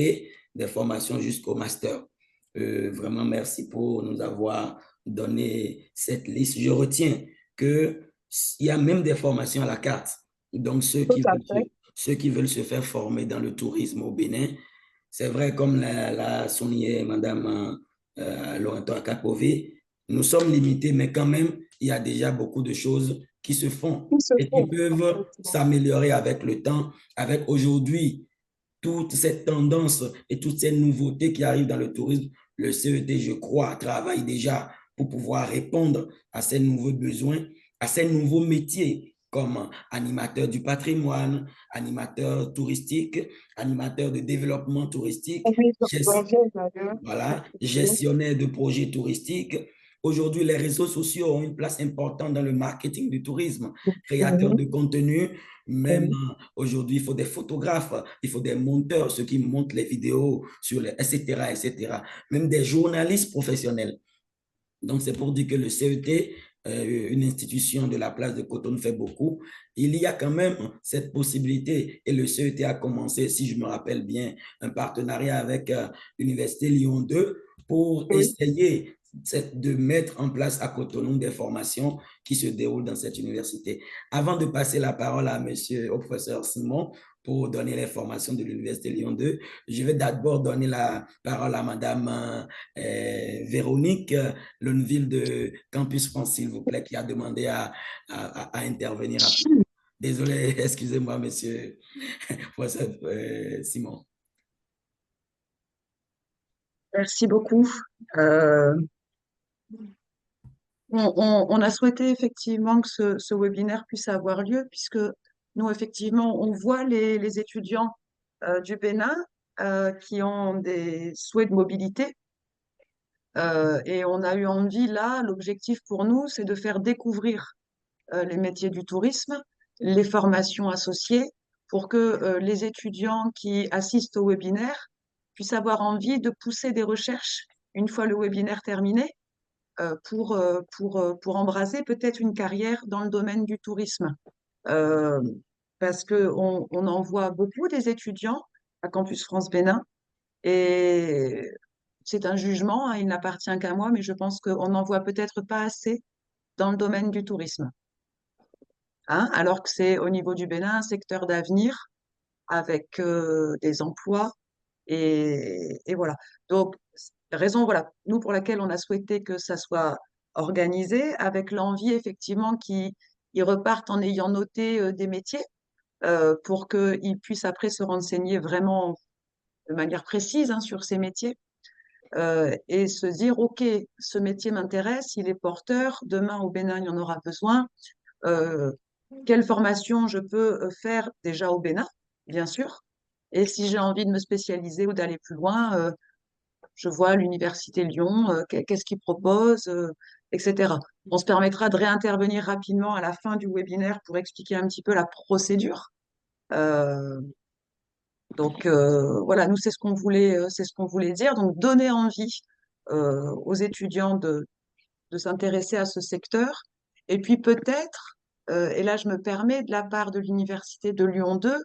des formations jusqu'au master. Vraiment, merci pour nous avoir donné cette liste. Je retiens qu'il y a même des formations à la carte. Donc, ceux qui veulent se faire former dans le tourisme au Bénin, c'est vrai, comme l'a souligné Madame Loreto Akapovi, nous sommes limités, mais quand même, il y a déjà beaucoup de choses qui se font et qui peuvent s'améliorer avec le temps, avec aujourd'hui toute cette tendance et toutes ces nouveautés qui arrivent dans le tourisme. Le CET, je crois, travaille déjà pour pouvoir répondre à ces nouveaux besoins, à ces nouveaux métiers comme animateur du patrimoine, animateur touristique, animateur de développement touristique, voilà, gestionnaire de projets touristiques. Aujourd'hui, les réseaux sociaux ont une place importante dans le marketing du tourisme, créateurs de contenu. Même aujourd'hui, il faut des photographes, il faut des monteurs, ceux qui montent les vidéos, etc., etc. Même des journalistes professionnels. Donc, c'est pour dire que le CET, une institution de la place de Cotonou, fait beaucoup. Il y a quand même cette possibilité, et le CET a commencé, si je me rappelle bien, un partenariat avec l'Université Lyon 2 pour essayer de mettre en place à Cotonou des formations qui se déroulent dans cette université. Avant de passer la parole au professeur Simon pour donner les formations de l'Université Lyon 2, je vais d'abord donner la parole à Madame Véronique Lonneville de Campus France, s'il vous plaît, qui a demandé à intervenir. Désolé, excusez-moi, monsieur professeur Simon. Merci beaucoup. On a souhaité effectivement que ce webinaire puisse avoir lieu, puisque nous, effectivement, on voit les étudiants du Bénin qui ont des souhaits de mobilité. Et on a eu envie, là, l'objectif pour nous, c'est de faire découvrir les métiers du tourisme, les formations associées, pour que les étudiants qui assistent au webinaire puissent avoir envie de pousser des recherches une fois le webinaire terminé, pour embraser peut-être une carrière dans le domaine du tourisme. Parce qu'on en voit beaucoup des étudiants à Campus France Bénin, et c'est un jugement, hein, il n'appartient qu'à moi, mais je pense qu'on n'en voit peut-être pas assez dans le domaine du tourisme. Hein, alors que c'est au niveau du Bénin un secteur d'avenir avec des emplois, et voilà. Donc, raison, voilà, nous pour laquelle on a souhaité que ça soit organisé, avec l'envie effectivement qu'ils repartent en ayant noté des métiers pour qu'ils puissent après se renseigner vraiment de manière précise sur ces métiers et se dire, OK, ce métier m'intéresse, il est porteur, demain au Bénin, il y en aura besoin. Quelle formation je peux faire déjà au Bénin, bien sûr. Et si j'ai envie de me spécialiser ou d'aller plus loin, je vois l'Université Lyon, qu'est-ce qu'ils proposent, etc. On se permettra de réintervenir rapidement à la fin du webinaire pour expliquer un petit peu la procédure. Donc voilà, nous c'est ce qu'on voulait dire. Donc donner envie aux étudiants de s'intéresser à ce secteur. Et puis peut-être, et là je me permets de la part de l'Université de Lyon 2,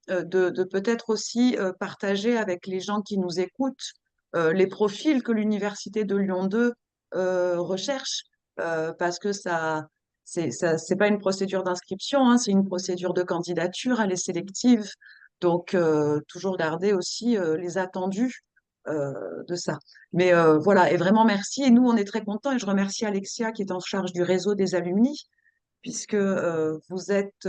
de peut-être aussi partager avec les gens qui nous écoutent les profils que l'Université de Lyon 2 recherche, parce que c'est pas une procédure d'inscription, c'est une procédure de candidature, elle est sélective. Donc, toujours garder aussi les attendus de ça. Mais voilà, et vraiment merci. Et nous, on est très contents, et je remercie Alexia qui est en charge du réseau des alumni, puisque vous êtes,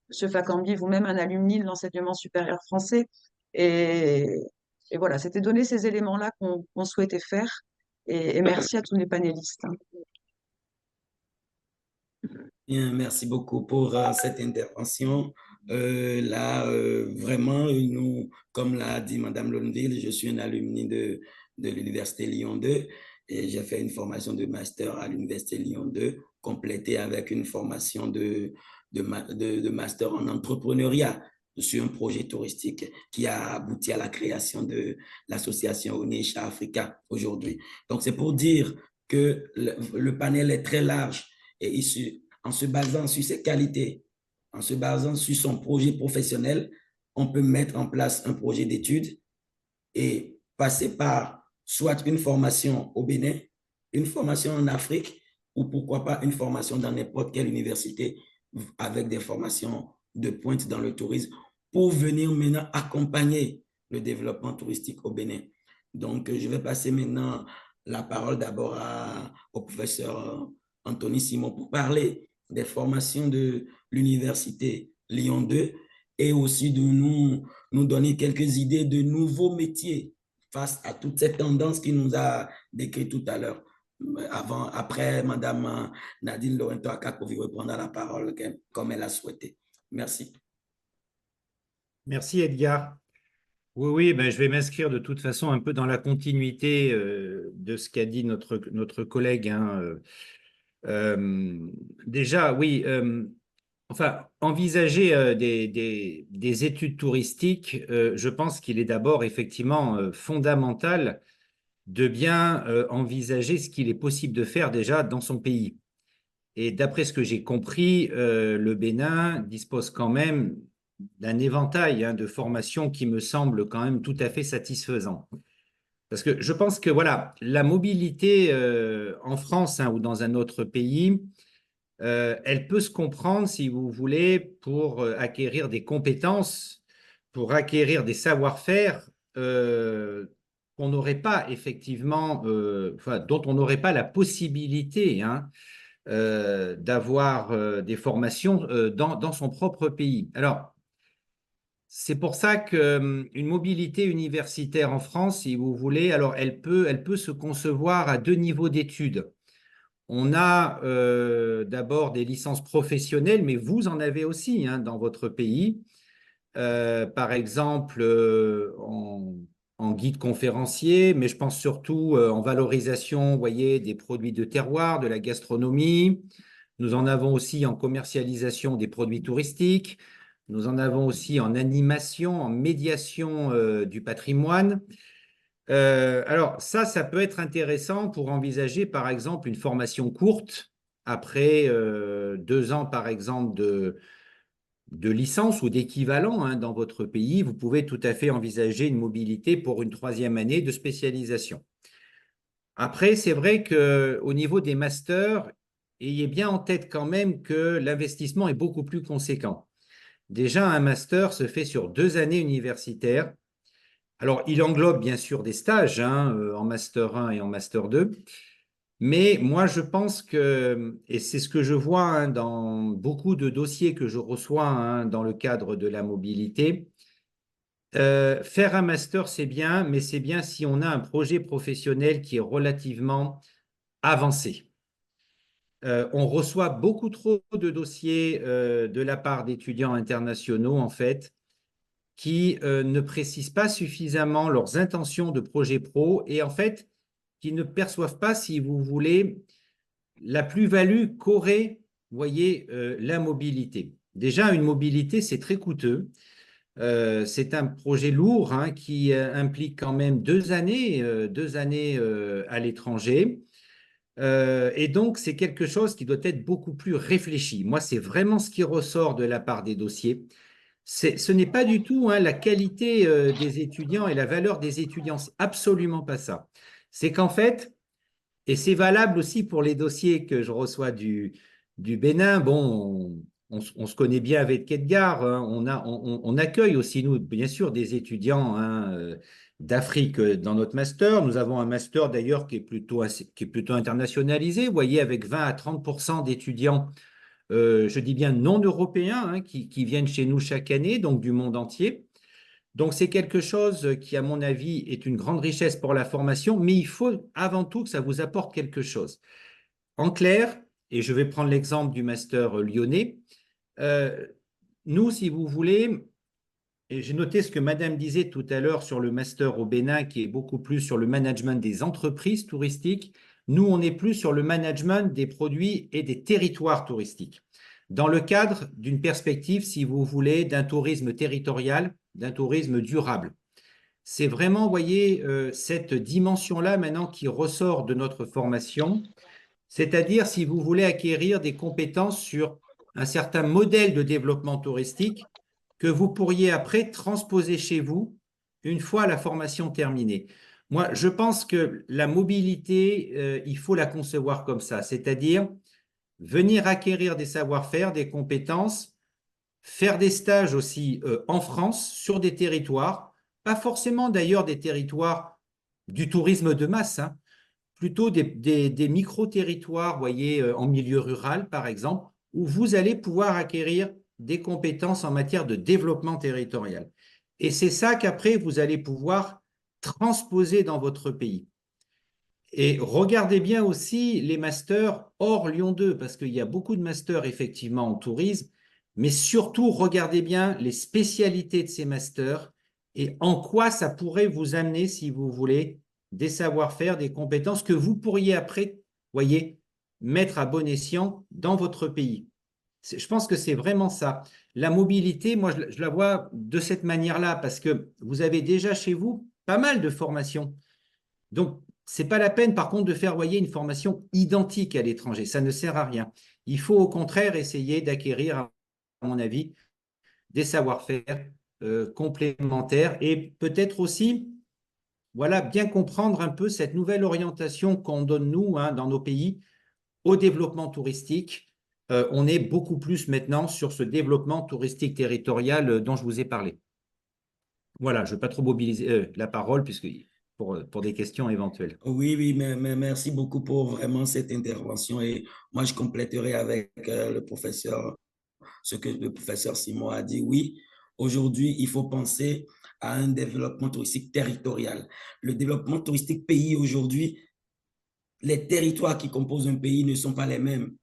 Monsieur Fakambi, vous-même un alumni de l'enseignement supérieur français. Et, et voilà, c'était donner ces éléments-là qu'on souhaitait faire. Et merci à tous les panélistes. Bien, merci beaucoup pour cette intervention. Vraiment, nous, comme l'a dit Madame Lonville, je suis un alumni de l'Université Lyon 2 et j'ai fait une formation de master à l'Université Lyon 2, complétée avec une formation de master en entrepreneuriat sur un projet touristique qui a abouti à la création de l'association Onisha Africa aujourd'hui. Donc, c'est pour dire que le panel est très large et issu en se basant sur ses qualités, en se basant sur son projet professionnel, on peut mettre en place un projet d'études et passer par soit une formation au Bénin, une formation en Afrique, ou pourquoi pas une formation dans n'importe quelle université avec des formations de pointe dans le tourisme pour venir maintenant accompagner le développement touristique au Bénin. Donc, je vais passer maintenant la parole d'abord au professeur Anthony Simon pour parler des formations de l'Université Lyon 2 et aussi de nous donner quelques idées de nouveaux métiers face à toute cette tendance qu'il nous a décrit tout à l'heure. Après, Madame Nadine Lorento-Akak pour reprendre la parole comme elle a souhaité. Merci. Merci Edgar. Oui, ben, je vais m'inscrire de toute façon un peu dans la continuité de ce qu'a dit notre collègue. Déjà, oui, enfin, envisager des études touristiques, je pense qu'il est d'abord effectivement fondamental de bien envisager ce qu'il est possible de faire déjà dans son pays. Et d'après ce que j'ai compris, le Bénin dispose quand même d'un éventail de formations qui me semble quand même tout à fait satisfaisant. Parce que je pense que voilà, la mobilité en France ou dans un autre pays, elle peut se comprendre, si vous voulez, pour acquérir des compétences, pour acquérir des savoir-faire qu'on n'aurait pas effectivement, dont on n'aurait pas la possibilité d'avoir des formations dans son propre pays. Alors, c'est pour ça qu'une mobilité universitaire en France, si vous voulez, alors elle peut se concevoir à deux niveaux d'études. On a d'abord des licences professionnelles, mais vous en avez aussi dans votre pays. Par exemple, en guide conférencier, mais je pense surtout en valorisation, vous voyez, des produits de terroir, de la gastronomie. Nous en avons aussi en commercialisation des produits touristiques. Nous en avons aussi en animation, en médiation du patrimoine. Alors ça peut être intéressant pour envisager par exemple une formation courte après 2 ans par exemple de licence ou d'équivalent dans votre pays. Vous pouvez tout à fait envisager une mobilité pour une 3e année de spécialisation. Après, c'est vrai qu'au niveau des masters, ayez bien en tête quand même que l'investissement est beaucoup plus conséquent. Déjà, un master se fait sur 2 années universitaires. Alors, il englobe bien sûr des stages en Master 1 et en Master 2. Mais moi, je pense que, et c'est ce que je vois dans beaucoup de dossiers que je reçois dans le cadre de la mobilité, Faire un master, c'est bien, mais c'est bien si on a un projet professionnel qui est relativement avancé. On reçoit beaucoup trop de dossiers de la part d'étudiants internationaux, en fait, qui ne précisent pas suffisamment leurs intentions de projet pro et, en fait, qui ne perçoivent pas, si vous voulez, la plus-value qu'aurait, vous voyez, la mobilité. Déjà, une mobilité, c'est très coûteux. C'est un projet lourd hein, qui implique quand même 2 années, à l'étranger. Et donc, c'est quelque chose qui doit être beaucoup plus réfléchi. Moi, c'est vraiment ce qui ressort de la part des dossiers. Ce n'est pas du tout hein, la qualité des étudiants et la valeur des étudiants. C'est absolument pas ça. C'est qu'en fait, et c'est valable aussi pour les dossiers que je reçois du Bénin. Bon, on se connaît bien avec Edgar. Hein. On accueille aussi, nous, bien sûr, des étudiants hein, d'Afrique dans notre master. Nous avons un master d'ailleurs qui est plutôt internationalisé. Vous voyez, avec 20 à 30% d'étudiants, je dis bien non européens, hein, qui viennent chez nous chaque année, donc du monde entier. Donc, c'est quelque chose qui, à mon avis, est une grande richesse pour la formation, mais il faut avant tout que ça vous apporte quelque chose. En clair, et je vais prendre l'exemple du master lyonnais, nous, si vous voulez, et j'ai noté ce que Madame disait tout à l'heure sur le master au Bénin, qui est beaucoup plus sur le management des entreprises touristiques. Nous, on est plus sur le management des produits et des territoires touristiques. Dans le cadre d'une perspective, si vous voulez, d'un tourisme territorial, d'un tourisme durable. C'est vraiment, vous voyez, cette dimension-là maintenant qui ressort de notre formation, c'est-à-dire si vous voulez acquérir des compétences sur un certain modèle de développement touristique que vous pourriez après transposer chez vous une fois la formation terminée. Moi, je pense que la mobilité, il faut la concevoir comme ça, c'est-à-dire venir acquérir des savoir-faire, des compétences, faire des stages aussi en France sur des territoires, pas forcément d'ailleurs des territoires du tourisme de masse, hein, plutôt des micro-territoires, voyez, en milieu rural par exemple, où vous allez pouvoir acquérir des compétences en matière de développement territorial. Et c'est ça qu'après, vous allez pouvoir transposer dans votre pays. Et regardez bien aussi les masters hors Lyon 2, parce qu'il y a beaucoup de masters effectivement en tourisme, mais surtout regardez bien les spécialités de ces masters et en quoi ça pourrait vous amener, si vous voulez, des savoir-faire, des compétences que vous pourriez après, voyez, mettre à bon escient dans votre pays. Je pense que c'est vraiment ça. La mobilité, moi, je la vois de cette manière-là, parce que vous avez déjà chez vous pas mal de formations. Donc, ce n'est pas la peine, par contre, de faire, voyez, une formation identique à l'étranger. Ça ne sert à rien. Il faut au contraire essayer d'acquérir, à mon avis, des savoir-faire complémentaires et peut-être aussi, voilà, bien comprendre un peu cette nouvelle orientation qu'on donne, nous, hein, dans nos pays, au développement touristique. On est beaucoup plus maintenant sur ce développement touristique territorial dont je vous ai parlé. Voilà, je ne vais pas trop mobiliser la parole puisque pour des questions éventuelles. Oui, oui, mais merci beaucoup pour vraiment cette intervention. Et moi, je compléterai avec le professeur, ce que le professeur Simon a dit. Oui, aujourd'hui, il faut penser à un développement touristique territorial. Le développement touristique pays aujourd'hui, les territoires qui composent un pays ne sont pas les mêmes.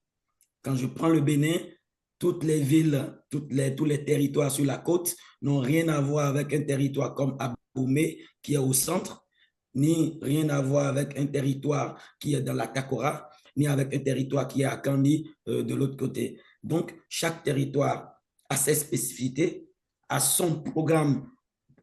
Quand je prends le Bénin, toutes les villes, tous les territoires sur la côte n'ont rien à voir avec un territoire comme Abomey qui est au centre, ni rien à voir avec un territoire qui est dans la Kakora, ni avec un territoire qui est à Kandy de l'autre côté. Donc, chaque territoire a ses spécificités, a son programme,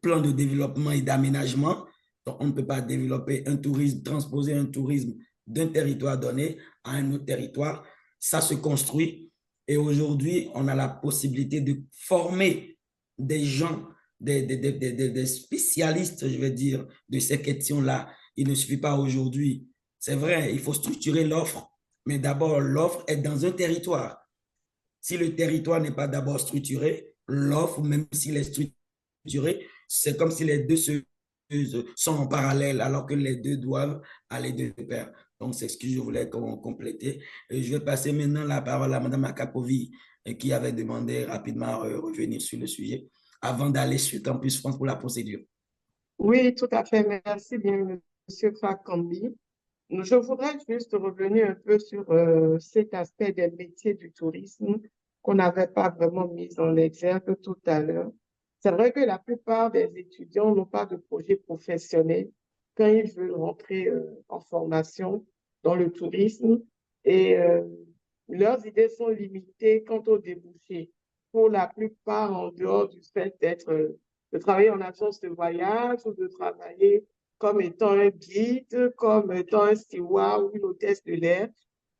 plan de développement et d'aménagement. Donc, on ne peut pas développer un tourisme, transposer un tourisme d'un territoire donné à un autre territoire. Ça se construit et aujourd'hui, on a la possibilité de former des gens, des spécialistes, je vais dire, de ces questions-là. Il ne suffit pas aujourd'hui. C'est vrai, il faut structurer l'offre, mais d'abord, l'offre est dans un territoire. Si le territoire n'est pas d'abord structuré, l'offre, même s'il est structuré, c'est comme si les deux sont en parallèle, alors que les deux doivent aller de pair. Donc, c'est ce que je voulais compléter. Et je vais passer maintenant la parole à Mme Akapovi, qui avait demandé rapidement à revenir sur le sujet. avant d'aller sur Campus France pour la procédure. Oui, tout à fait. Merci bien, Monsieur Fakambi. Je voudrais juste revenir un peu sur cet aspect des métiers du tourisme qu'on n'avait pas vraiment mis en exergue tout à l'heure. C'est vrai que la plupart des étudiants n'ont pas de projet professionnel quand ils veulent rentrer en formation dans le tourisme et leurs idées sont limitées quant aux débouchés. Pour la plupart, en dehors du fait de travailler en agence de voyage ou de travailler comme étant un guide, comme étant un steward ou une hôtesse de l'air.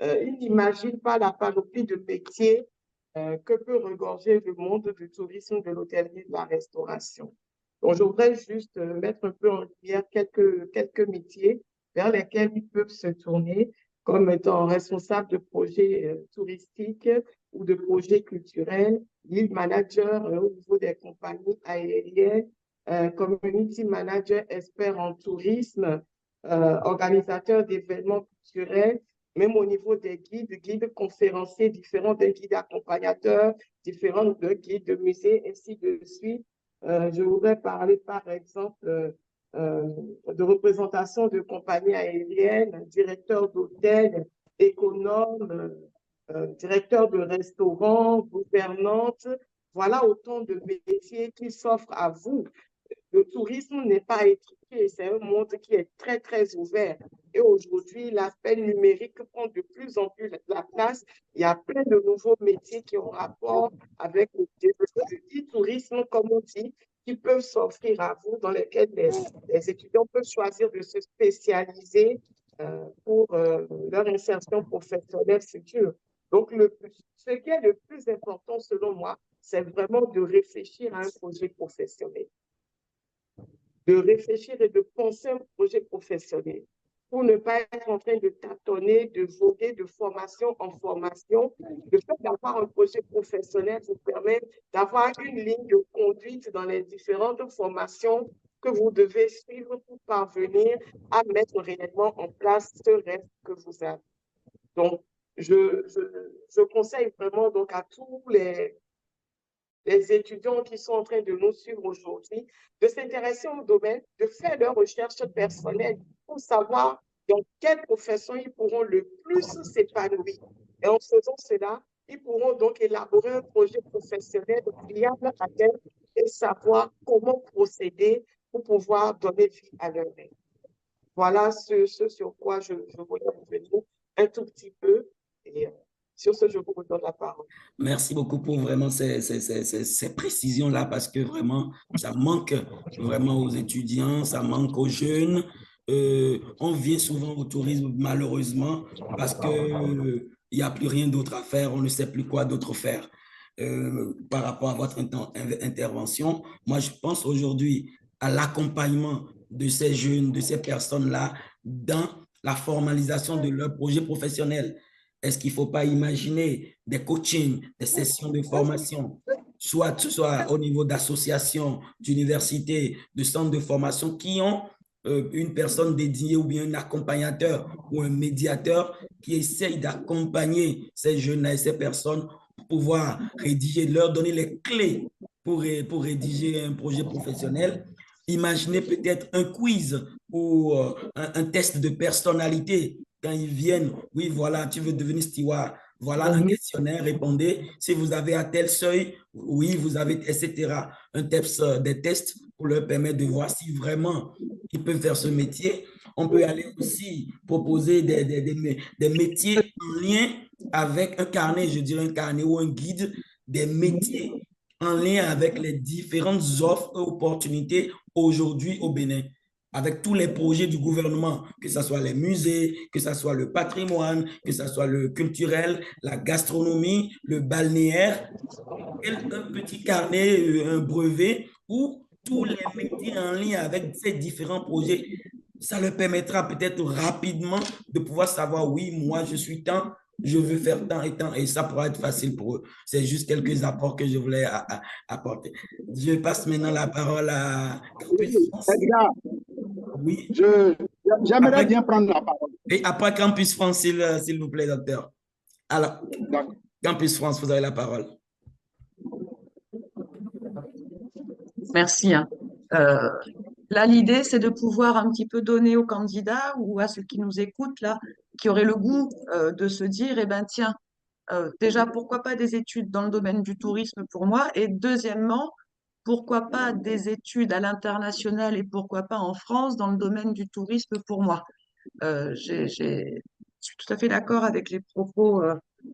Ils n'imaginent pas la panoplie de métiers que peut regorger le monde du tourisme, de l'hôtellerie, de la restauration. Donc, je voudrais juste mettre un peu en lumière quelques métiers vers lesquels ils peuvent se tourner comme étant responsable de projets touristiques ou de projets culturels, lead manager au niveau des compagnies aériennes, community manager expert en tourisme, organisateur d'événements culturels, même au niveau des guides conférenciers différents, des guides accompagnateurs, différents de guides de musées, ainsi de suite. Je voudrais parler, par exemple, de représentation de compagnies aériennes, directeur d'hôtels, économe, directeur de restaurants, gouvernante. Voilà autant de métiers qui s'offrent à vous. Le tourisme n'est pas étriqué, c'est un monde qui est très, très ouvert. Et aujourd'hui, l'aspect numérique prend de plus en plus la place. Il y a plein de nouveaux métiers qui ont rapport avec le tourisme, comme on dit, qui peuvent s'offrir à vous, dans lesquels les étudiants peuvent choisir de se spécialiser pour leur insertion professionnelle future. Donc, ce qui est le plus important, selon moi, c'est vraiment de réfléchir à un projet professionnel, de réfléchir et de penser un projet professionnel pour ne pas être en train de tâtonner, de voguer de formation en formation. Le fait d'avoir un projet professionnel vous permet d'avoir une ligne de conduite dans les différentes formations que vous devez suivre pour parvenir à mettre réellement en place ce rêve que vous avez. Donc, je conseille vraiment donc à tous les étudiants qui sont en train de nous suivre aujourd'hui, de s'intéresser au domaine, de faire leurs recherches personnelles pour savoir dans quelle profession ils pourront le plus s'épanouir. Et en faisant cela, ils pourront donc élaborer un projet professionnel viable à terme et savoir comment procéder pour pouvoir donner vie à leur rêve. Voilà ce sur quoi je voulais revenir un tout petit peu. Et sur ce, je vous redonne la parole. Merci beaucoup pour vraiment ces précisions-là, parce que vraiment, ça manque vraiment aux étudiants, ça manque aux jeunes. On vient souvent au tourisme, malheureusement, parce qu'il n'y a plus rien d'autre à faire, on ne sait plus quoi d'autre faire. Par rapport à votre intervention, moi, je pense aujourd'hui à l'accompagnement de ces jeunes, de ces personnes-là, dans la formalisation de leur projet professionnel. Est-ce qu'il ne faut pas imaginer des coachings, des sessions de formation, soit au niveau d'associations, d'universités, de centres de formation qui ont une personne dédiée ou bien un accompagnateur ou un médiateur qui essaye d'accompagner ces jeunes-là et ces personnes pour pouvoir rédiger, leur donner les clés pour rédiger un projet professionnel. Imaginez peut-être un quiz ou un test de personnalité quand ils viennent. Oui, voilà, tu veux devenir steward. Voilà un questionnaire, répondez. Si vous avez à tel seuil, oui, vous avez, etc. Des tests pour leur permettre de voir si vraiment ils peuvent faire ce métier. On peut aller aussi proposer des métiers en lien avec un carnet, je dirais un carnet ou un guide, des métiers en lien avec les différentes offres et opportunités aujourd'hui au Bénin, avec tous les projets du gouvernement, que ce soit les musées, que ce soit le patrimoine, que ce soit le culturel, la gastronomie, le balnéaire, un petit carnet, un brevet, où tous les métiers en lien avec ces différents projets, ça leur permettra peut-être rapidement de pouvoir savoir, oui, moi, je suis tant, je veux faire tant, et ça pourra être facile pour eux. C'est juste quelques apports que je voulais apporter. Je passe maintenant la parole à Campus France. Oui. J'aimerais bien prendre la parole. Et après Campus France, s'il vous plaît, docteur. Alors, Campus France, vous avez la parole. Merci, hein. Là, l'idée, c'est de pouvoir un petit peu donner aux candidats ou à ceux qui nous écoutent, là, qui auraient le goût de se dire, eh ben, tiens, déjà, pourquoi pas des études dans le domaine du tourisme pour moi? Et deuxièmement, pourquoi pas des études à l'international et pourquoi pas en France dans le domaine du tourisme pour moi? Je suis tout à fait d'accord avec les propos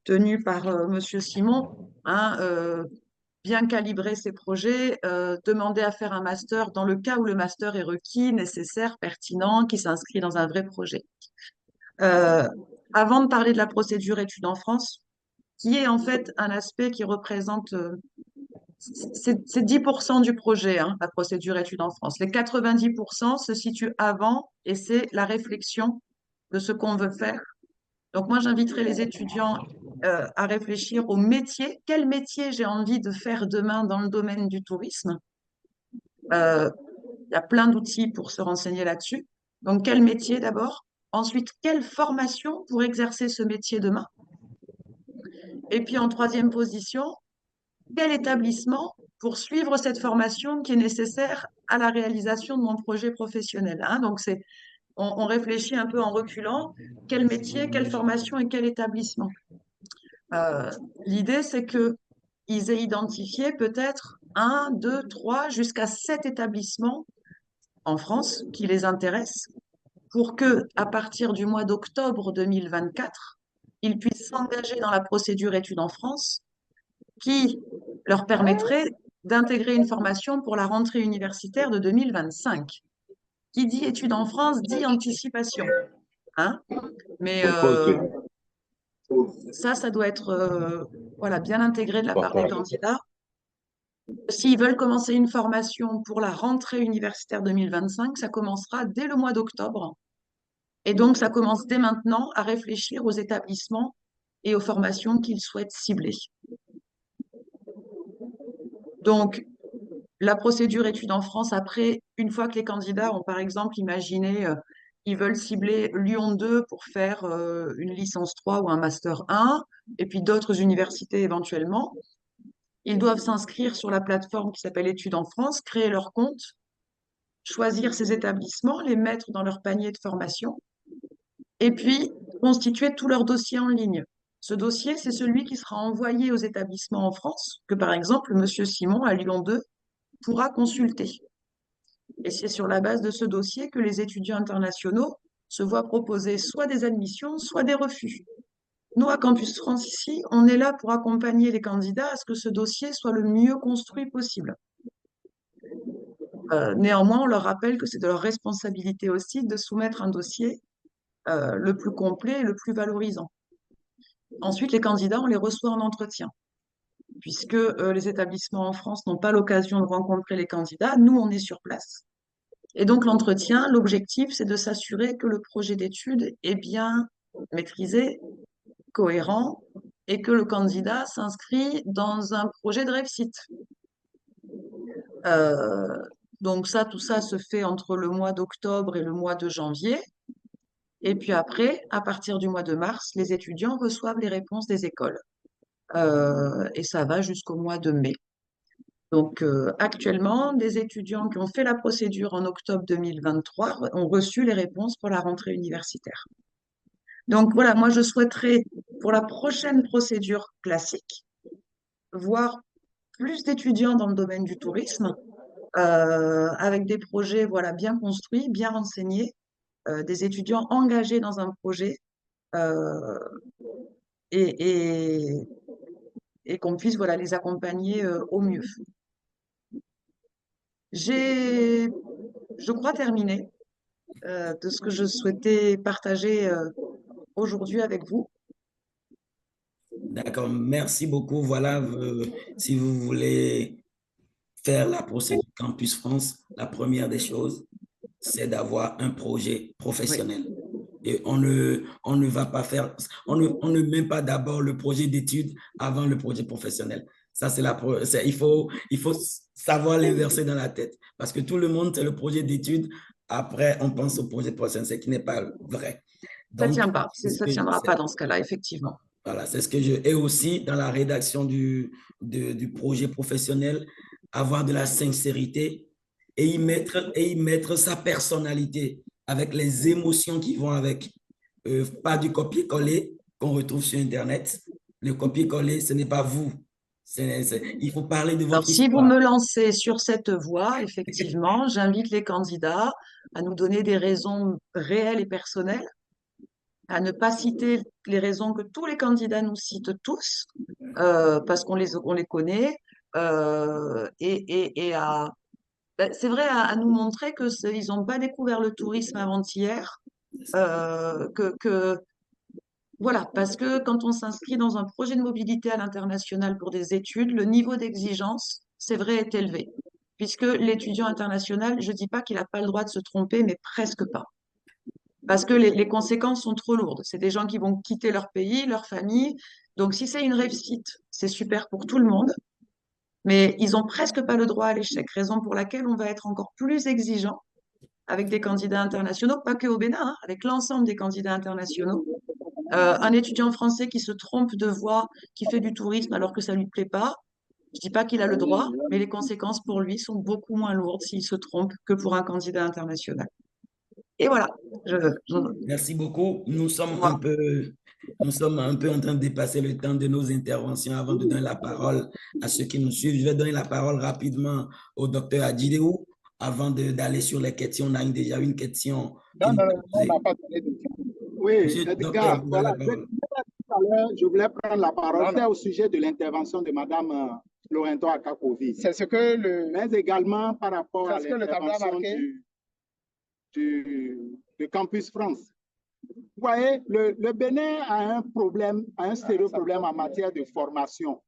tenus par Monsieur Simon, hein, bien calibrer ses projets, demander à faire un master dans le cas où le master est requis, nécessaire, pertinent, qui s'inscrit dans un vrai projet. Euh, Avant de parler de la procédure études en France, qui est en fait un aspect qui représente, c'est 10% du projet, hein, la procédure études en France. Les 90% se situent avant et c'est la réflexion de ce qu'on veut faire. Donc moi, j'inviterai les étudiants à réfléchir au métier. Quel métier j'ai envie de faire demain dans le domaine du tourisme? Il y a plein d'outils pour se renseigner là-dessus. Donc, quel métier d'abord? Ensuite, quelle formation pour exercer ce métier demain? Et puis, en troisième position, quel établissement pour suivre cette formation qui est nécessaire à la réalisation de mon projet professionnel, hein? Donc, on réfléchit un peu en reculant. Quel métier, quelle formation et quel établissement? L'idée, c'est qu'ils aient identifié peut-être 1, 2, 3, jusqu'à 7 établissements en France qui les intéressent pour que, à partir du mois d'octobre 2024, ils puissent s'engager dans la procédure études en France qui leur permettrait d'intégrer une formation pour la rentrée universitaire de 2025. Qui dit études en France dit anticipation, hein? Mais ça doit être voilà, bien intégré de la part des candidats. S'ils veulent commencer une formation pour la rentrée universitaire 2025, ça commencera dès le mois d'octobre. Et donc, ça commence dès maintenant à réfléchir aux établissements et aux formations qu'ils souhaitent cibler. Donc, la procédure études en France, après, une fois que les candidats ont, par exemple, imaginé, ils veulent cibler Lyon 2 pour faire une licence 3 ou un master 1, et puis d'autres universités éventuellement, ils doivent s'inscrire sur la plateforme qui s'appelle Études en France, créer leur compte, choisir ces établissements, les mettre dans leur panier de formation, et puis constituer tout leur dossier en ligne. Ce dossier, c'est celui qui sera envoyé aux établissements en France, que par exemple, M. Simon à Lyon 2 pourra consulter. Et c'est sur la base de ce dossier que les étudiants internationaux se voient proposer soit des admissions, soit des refus. Nous, à Campus France, ici, on est là pour accompagner les candidats à ce que ce dossier soit le mieux construit possible. Néanmoins, on leur rappelle que c'est de leur responsabilité aussi de soumettre un dossier le plus complet et le plus valorisant. Ensuite, les candidats, on les reçoit en entretien. Puisque les établissements en France n'ont pas l'occasion de rencontrer les candidats, nous, on est sur place. Et donc, l'entretien, l'objectif, c'est de s'assurer que le projet d'études est bien maîtrisé, cohérent, et que le candidat s'inscrit dans un projet de réussite. Donc ça, tout ça se fait entre le mois d'octobre et le mois de janvier. Et puis après, à partir du mois de mars, les étudiants reçoivent les réponses des écoles. Et ça va jusqu'au mois de mai. Donc actuellement, des étudiants qui ont fait la procédure en octobre 2023 ont reçu les réponses pour la rentrée universitaire. Donc voilà, moi je souhaiterais pour la prochaine procédure classique voir plus d'étudiants dans le domaine du tourisme avec des projets voilà, bien construits, bien renseignés, des étudiants engagés dans un projet et qu'on puisse voilà, les accompagner au mieux. J'ai, je crois, terminé de ce que je souhaitais partager aujourd'hui avec vous. D'accord, merci beaucoup. Voilà, si vous voulez faire la procédure Campus France, la première des choses, c'est d'avoir un projet professionnel. Oui. Et on ne va pas faire, on ne met pas d'abord le projet d'études avant le projet professionnel. Ça, il faut savoir l'inverser dans la tête. Parce que tout le monde, c'est le projet d'études. Après, on pense au projet professionnel, ce qui n'est pas vrai. Donc, ça ne tiendra pas dans ce cas-là, effectivement. Voilà, c'est ce que je... Et aussi, dans la rédaction du projet professionnel, avoir de la sincérité et y mettre sa personnalité avec les émotions qui vont avec. Pas du copier-coller qu'on retrouve sur Internet. Le copier-coller, ce n'est pas vous. Il faut parler de Alors, votre si vous histoire. me lancez sur cette voie, effectivement, j'invite les candidats à nous donner des raisons réelles et personnelles, à ne pas citer les raisons que tous les candidats nous citent tous, parce qu'on les connaît, et à, ben, c'est vrai, à nous montrer que ils n'ont pas découvert le tourisme avant-hier, voilà, parce que quand on s'inscrit dans un projet de mobilité à l'international pour des études, le niveau d'exigence, c'est vrai, est élevé. Puisque l'étudiant international, je ne dis pas qu'il n'a pas le droit de se tromper, mais presque pas. Parce que les conséquences sont trop lourdes. C'est des gens qui vont quitter leur pays, leur famille. Donc, si c'est une réussite, c'est super pour tout le monde. Mais ils n'ont presque pas le droit à l'échec, raison pour laquelle on va être encore plus exigeant avec des candidats internationaux, pas que au Bénin, hein, avec l'ensemble des candidats internationaux. Un étudiant français qui se trompe de voie, qui fait du tourisme alors que ça ne lui plaît pas, je ne dis pas qu'il a le droit, mais les conséquences pour lui sont beaucoup moins lourdes s'il se trompe que pour un candidat international. Et voilà. Merci beaucoup. Nous sommes un peu en train de dépasser le temps de nos interventions avant de donner la parole à ceux qui nous suivent. Je vais donner la parole rapidement au docteur Adjideou avant d'aller sur les questions. On a déjà une question. Non, on n'a pas donné de question. Oui, Monsieur le Edgar, docteur, vous avez voilà, la parole. je voulais prendre la parole. C'est au sujet de l'intervention de Mme Lorenzo Akakovi. C'est ce que mais également par rapport à l'intervention du Campus France. Vous voyez, le Bénin a un problème, un sérieux problème en matière de formation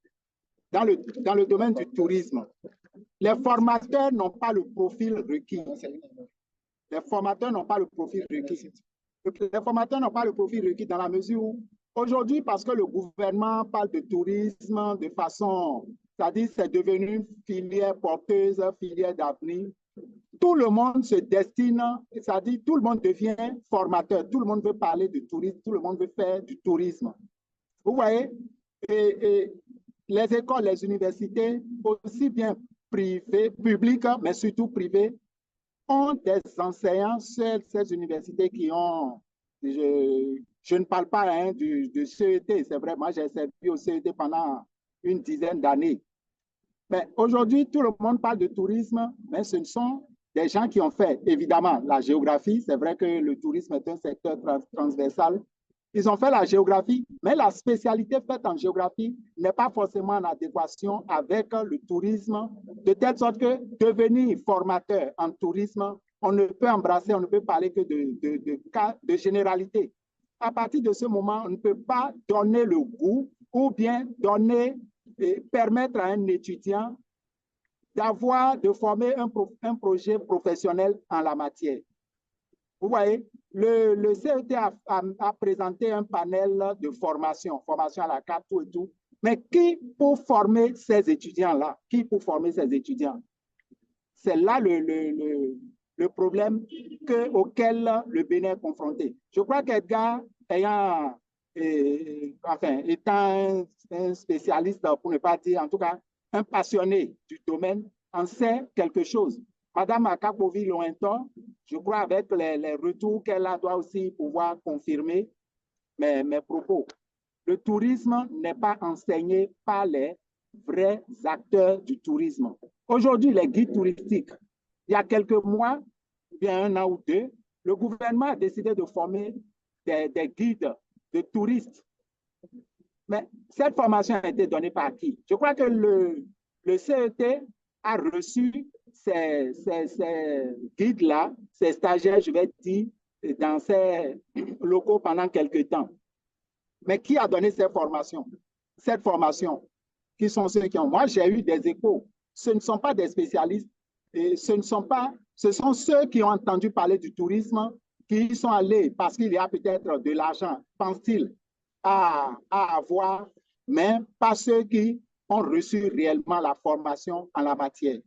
dans le domaine du tourisme. Les formateurs n'ont pas le profil requis. Les formateurs n'ont pas le profil requis. Les formateurs n'ont pas le profil requis dans la mesure où, aujourd'hui, parce que le gouvernement parle de tourisme de façon, c'est-à-dire c'est devenu une filière porteuse, filière d'avenir, tout le monde se destine, c'est-à-dire tout le monde devient formateur, tout le monde veut parler de tourisme, tout le monde veut faire du tourisme. Vous voyez, et les écoles, les universités, aussi bien privées, publiques, mais surtout privées, ont des enseignants sur ces universités qui ont, je ne parle pas hein, du CET, c'est vrai, moi j'ai servi au CET pendant une dizaine d'années. Mais aujourd'hui, tout le monde parle de tourisme, mais ce sont des gens qui ont fait, évidemment, la géographie. C'est vrai que le tourisme est un secteur transversal. Ils ont fait la géographie, mais la spécialité faite en géographie n'est pas forcément en adéquation avec le tourisme, de telle sorte que devenir formateur en tourisme, on ne peut embrasser, on ne peut parler que de généralité. À partir de ce moment, on ne peut pas donner le goût ou bien donner et permettre à un étudiant de former un projet professionnel en la matière. Vous voyez, le CET a présenté un panel de formation à la carte, tout et tout. Mais qui pour former ces étudiants-là? Qui pour former ces étudiants? C'est là le problème auquel le Bénin est confronté. Je crois qu'Edgar, étant un spécialiste, pour ne pas dire, en tout cas, un passionné du domaine, en sait quelque chose. Madame Akakovi Lointon, je crois avec les retours qu'elle a, doit aussi pouvoir confirmer mes propos. Le tourisme n'est pas enseigné par les vrais acteurs du tourisme. Aujourd'hui, les guides touristiques, il y a quelques mois, bien un an ou deux, le gouvernement a décidé de former des guides de touristes. Mais cette formation a été donnée par qui? Je crois que le CET a reçu ces guides-là, ces stagiaires, je vais dire, dans ces locaux pendant quelques temps. Mais qui a donné cette formation? Qui sont ceux qui ont? Moi, j'ai eu des échos. Ce ne sont pas des spécialistes. Et ce sont ceux qui ont entendu parler du tourisme, qui y sont allés parce qu'il y a peut-être de l'argent, pense-t-il, à avoir, mais pas ceux qui ont reçu réellement la formation en la matière.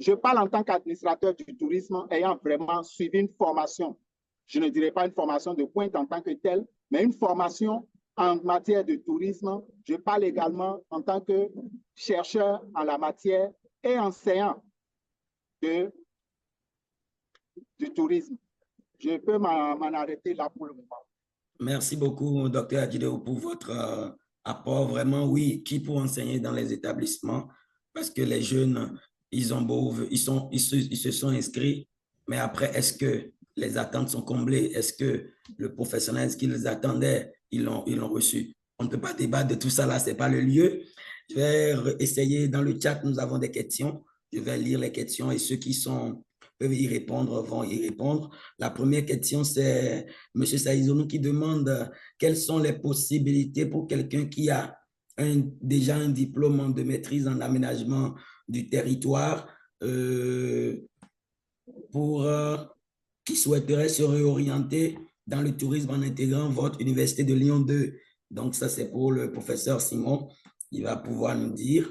Je parle en tant qu'administrateur du tourisme ayant vraiment suivi une formation. Je ne dirais pas une formation de pointe en tant que telle, mais une formation en matière de tourisme. Je parle également en tant que chercheur en la matière et enseignant du tourisme. Je peux m'en arrêter là pour le moment. Merci beaucoup, Dr. Adjideu, pour votre apport. Vraiment, oui, qui pour enseigner dans les établissements, parce que les jeunes, ils se sont inscrits, mais après, est-ce que les attentes sont comblées? Est-ce que le professionnel, ce qu'ils attendaient, ils l'ont reçu? On ne peut pas débattre de tout ça là, ce n'est pas le lieu. Je vais essayer, dans le chat, nous avons des questions. Je vais lire les questions et ceux qui peuvent y répondre vont y répondre. La première question, c'est M. Saïzonou qui demande quelles sont les possibilités pour quelqu'un qui a déjà un diplôme de maîtrise en aménagement du territoire qui souhaiterait se réorienter dans le tourisme en intégrant votre Université de Lyon 2. Donc, ça, c'est pour le professeur Simon. Il va pouvoir nous dire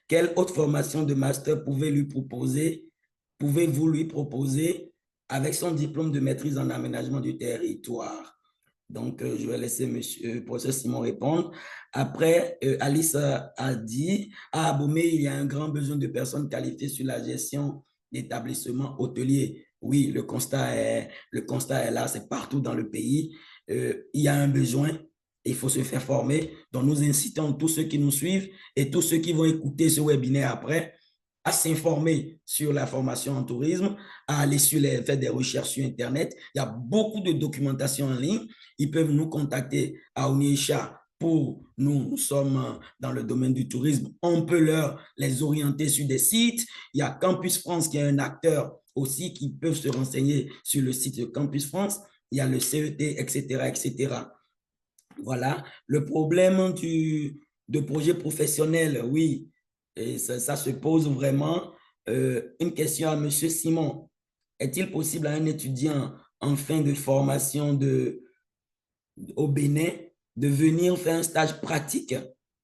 quelle autre formation de master pouvez-vous lui proposer avec son diplôme de maîtrise en aménagement du territoire? Donc, je vais laisser monsieur professeur Simon répondre. Après, Alice a dit, à Abomey, il y a un grand besoin de personnes qualifiées sur la gestion d'établissements hôteliers. Oui, le constat est là, c'est partout dans le pays. Il y a un besoin, il faut se faire former. Donc, nous incitons tous ceux qui nous suivent et tous ceux qui vont écouter ce webinaire après à s'informer sur la formation en tourisme, à aller faire des recherches sur Internet. Il y a beaucoup de documentation en ligne. Ils peuvent nous contacter à Oniesha pour nous sommes dans le domaine du tourisme. On peut les orienter sur des sites. Il y a Campus France qui est un acteur aussi qui peuvent se renseigner sur le site de Campus France. Il y a le CET, etc., etc. Voilà. Le problème de projet professionnel, oui, et ça se pose vraiment. Une question à M. Simon. Est-il possible à un étudiant en fin de formation au Bénin de venir faire un stage pratique?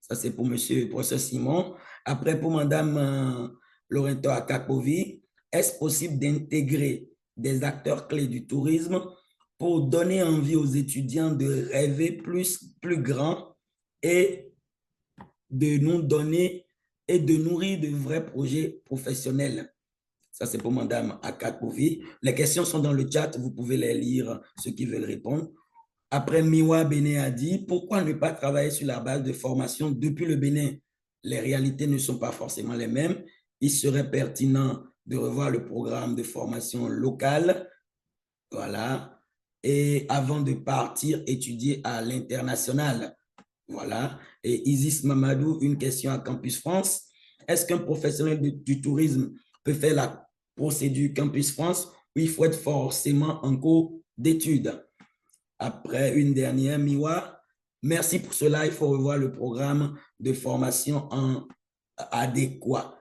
Ça, c'est pour M. professeur Simon. Après, pour Mme Loreto Akakovi, est-ce possible d'intégrer des acteurs clés du tourisme pour donner envie aux étudiants de rêver plus grand et de nous donner et de nourrir de vrais projets professionnels? Ça, c'est pour Mme Akakovi. Les questions sont dans le chat, vous pouvez les lire, ceux qui veulent répondre. Après, Miwa Bénin a dit, pourquoi ne pas travailler sur la base de formation depuis le Bénin? Les réalités ne sont pas forcément les mêmes. Il serait pertinent de revoir le programme de formation locale. Voilà. Et avant de partir étudier à l'international. Voilà. Et Isis Mamadou, une question à Campus France. Est-ce qu'un professionnel du tourisme peut faire la procédure Campus France ou il faut être forcément en cours d'études? Après, une dernière, Miwa. Merci pour cela. Il faut revoir le programme de formation adéquat.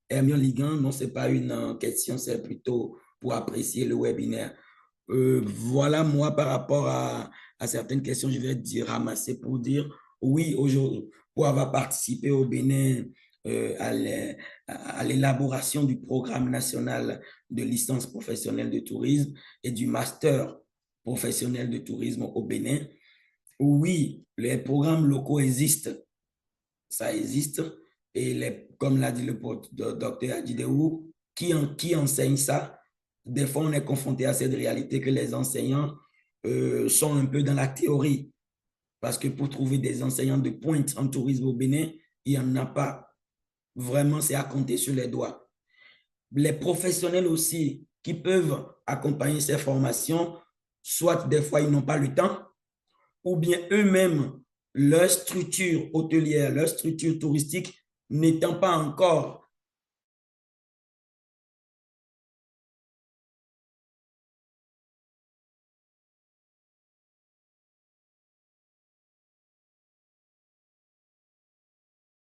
Hermione Ligan, non, ce n'est pas une question, c'est plutôt pour apprécier le webinaire. Voilà, moi, par rapport à certaines questions, je vais ramasser pour dire oui, aujourd'hui, pour avoir participé au Bénin à l'élaboration du programme national de licence professionnelle de tourisme et du master professionnel de tourisme au Bénin. Oui, les programmes locaux existent, ça existe, et comme l'a dit le docteur Adjideu, qui enseigne ça? Des fois, on est confronté à cette réalité que les enseignants sont un peu dans la théorie. Parce que pour trouver des enseignants de pointe en tourisme au Bénin, il n'y en a pas. Vraiment, c'est à compter sur les doigts. Les professionnels aussi qui peuvent accompagner ces formations, soit des fois, ils n'ont pas le temps, ou bien eux-mêmes, leur structure hôtelière, leur structure touristique n'étant pas encore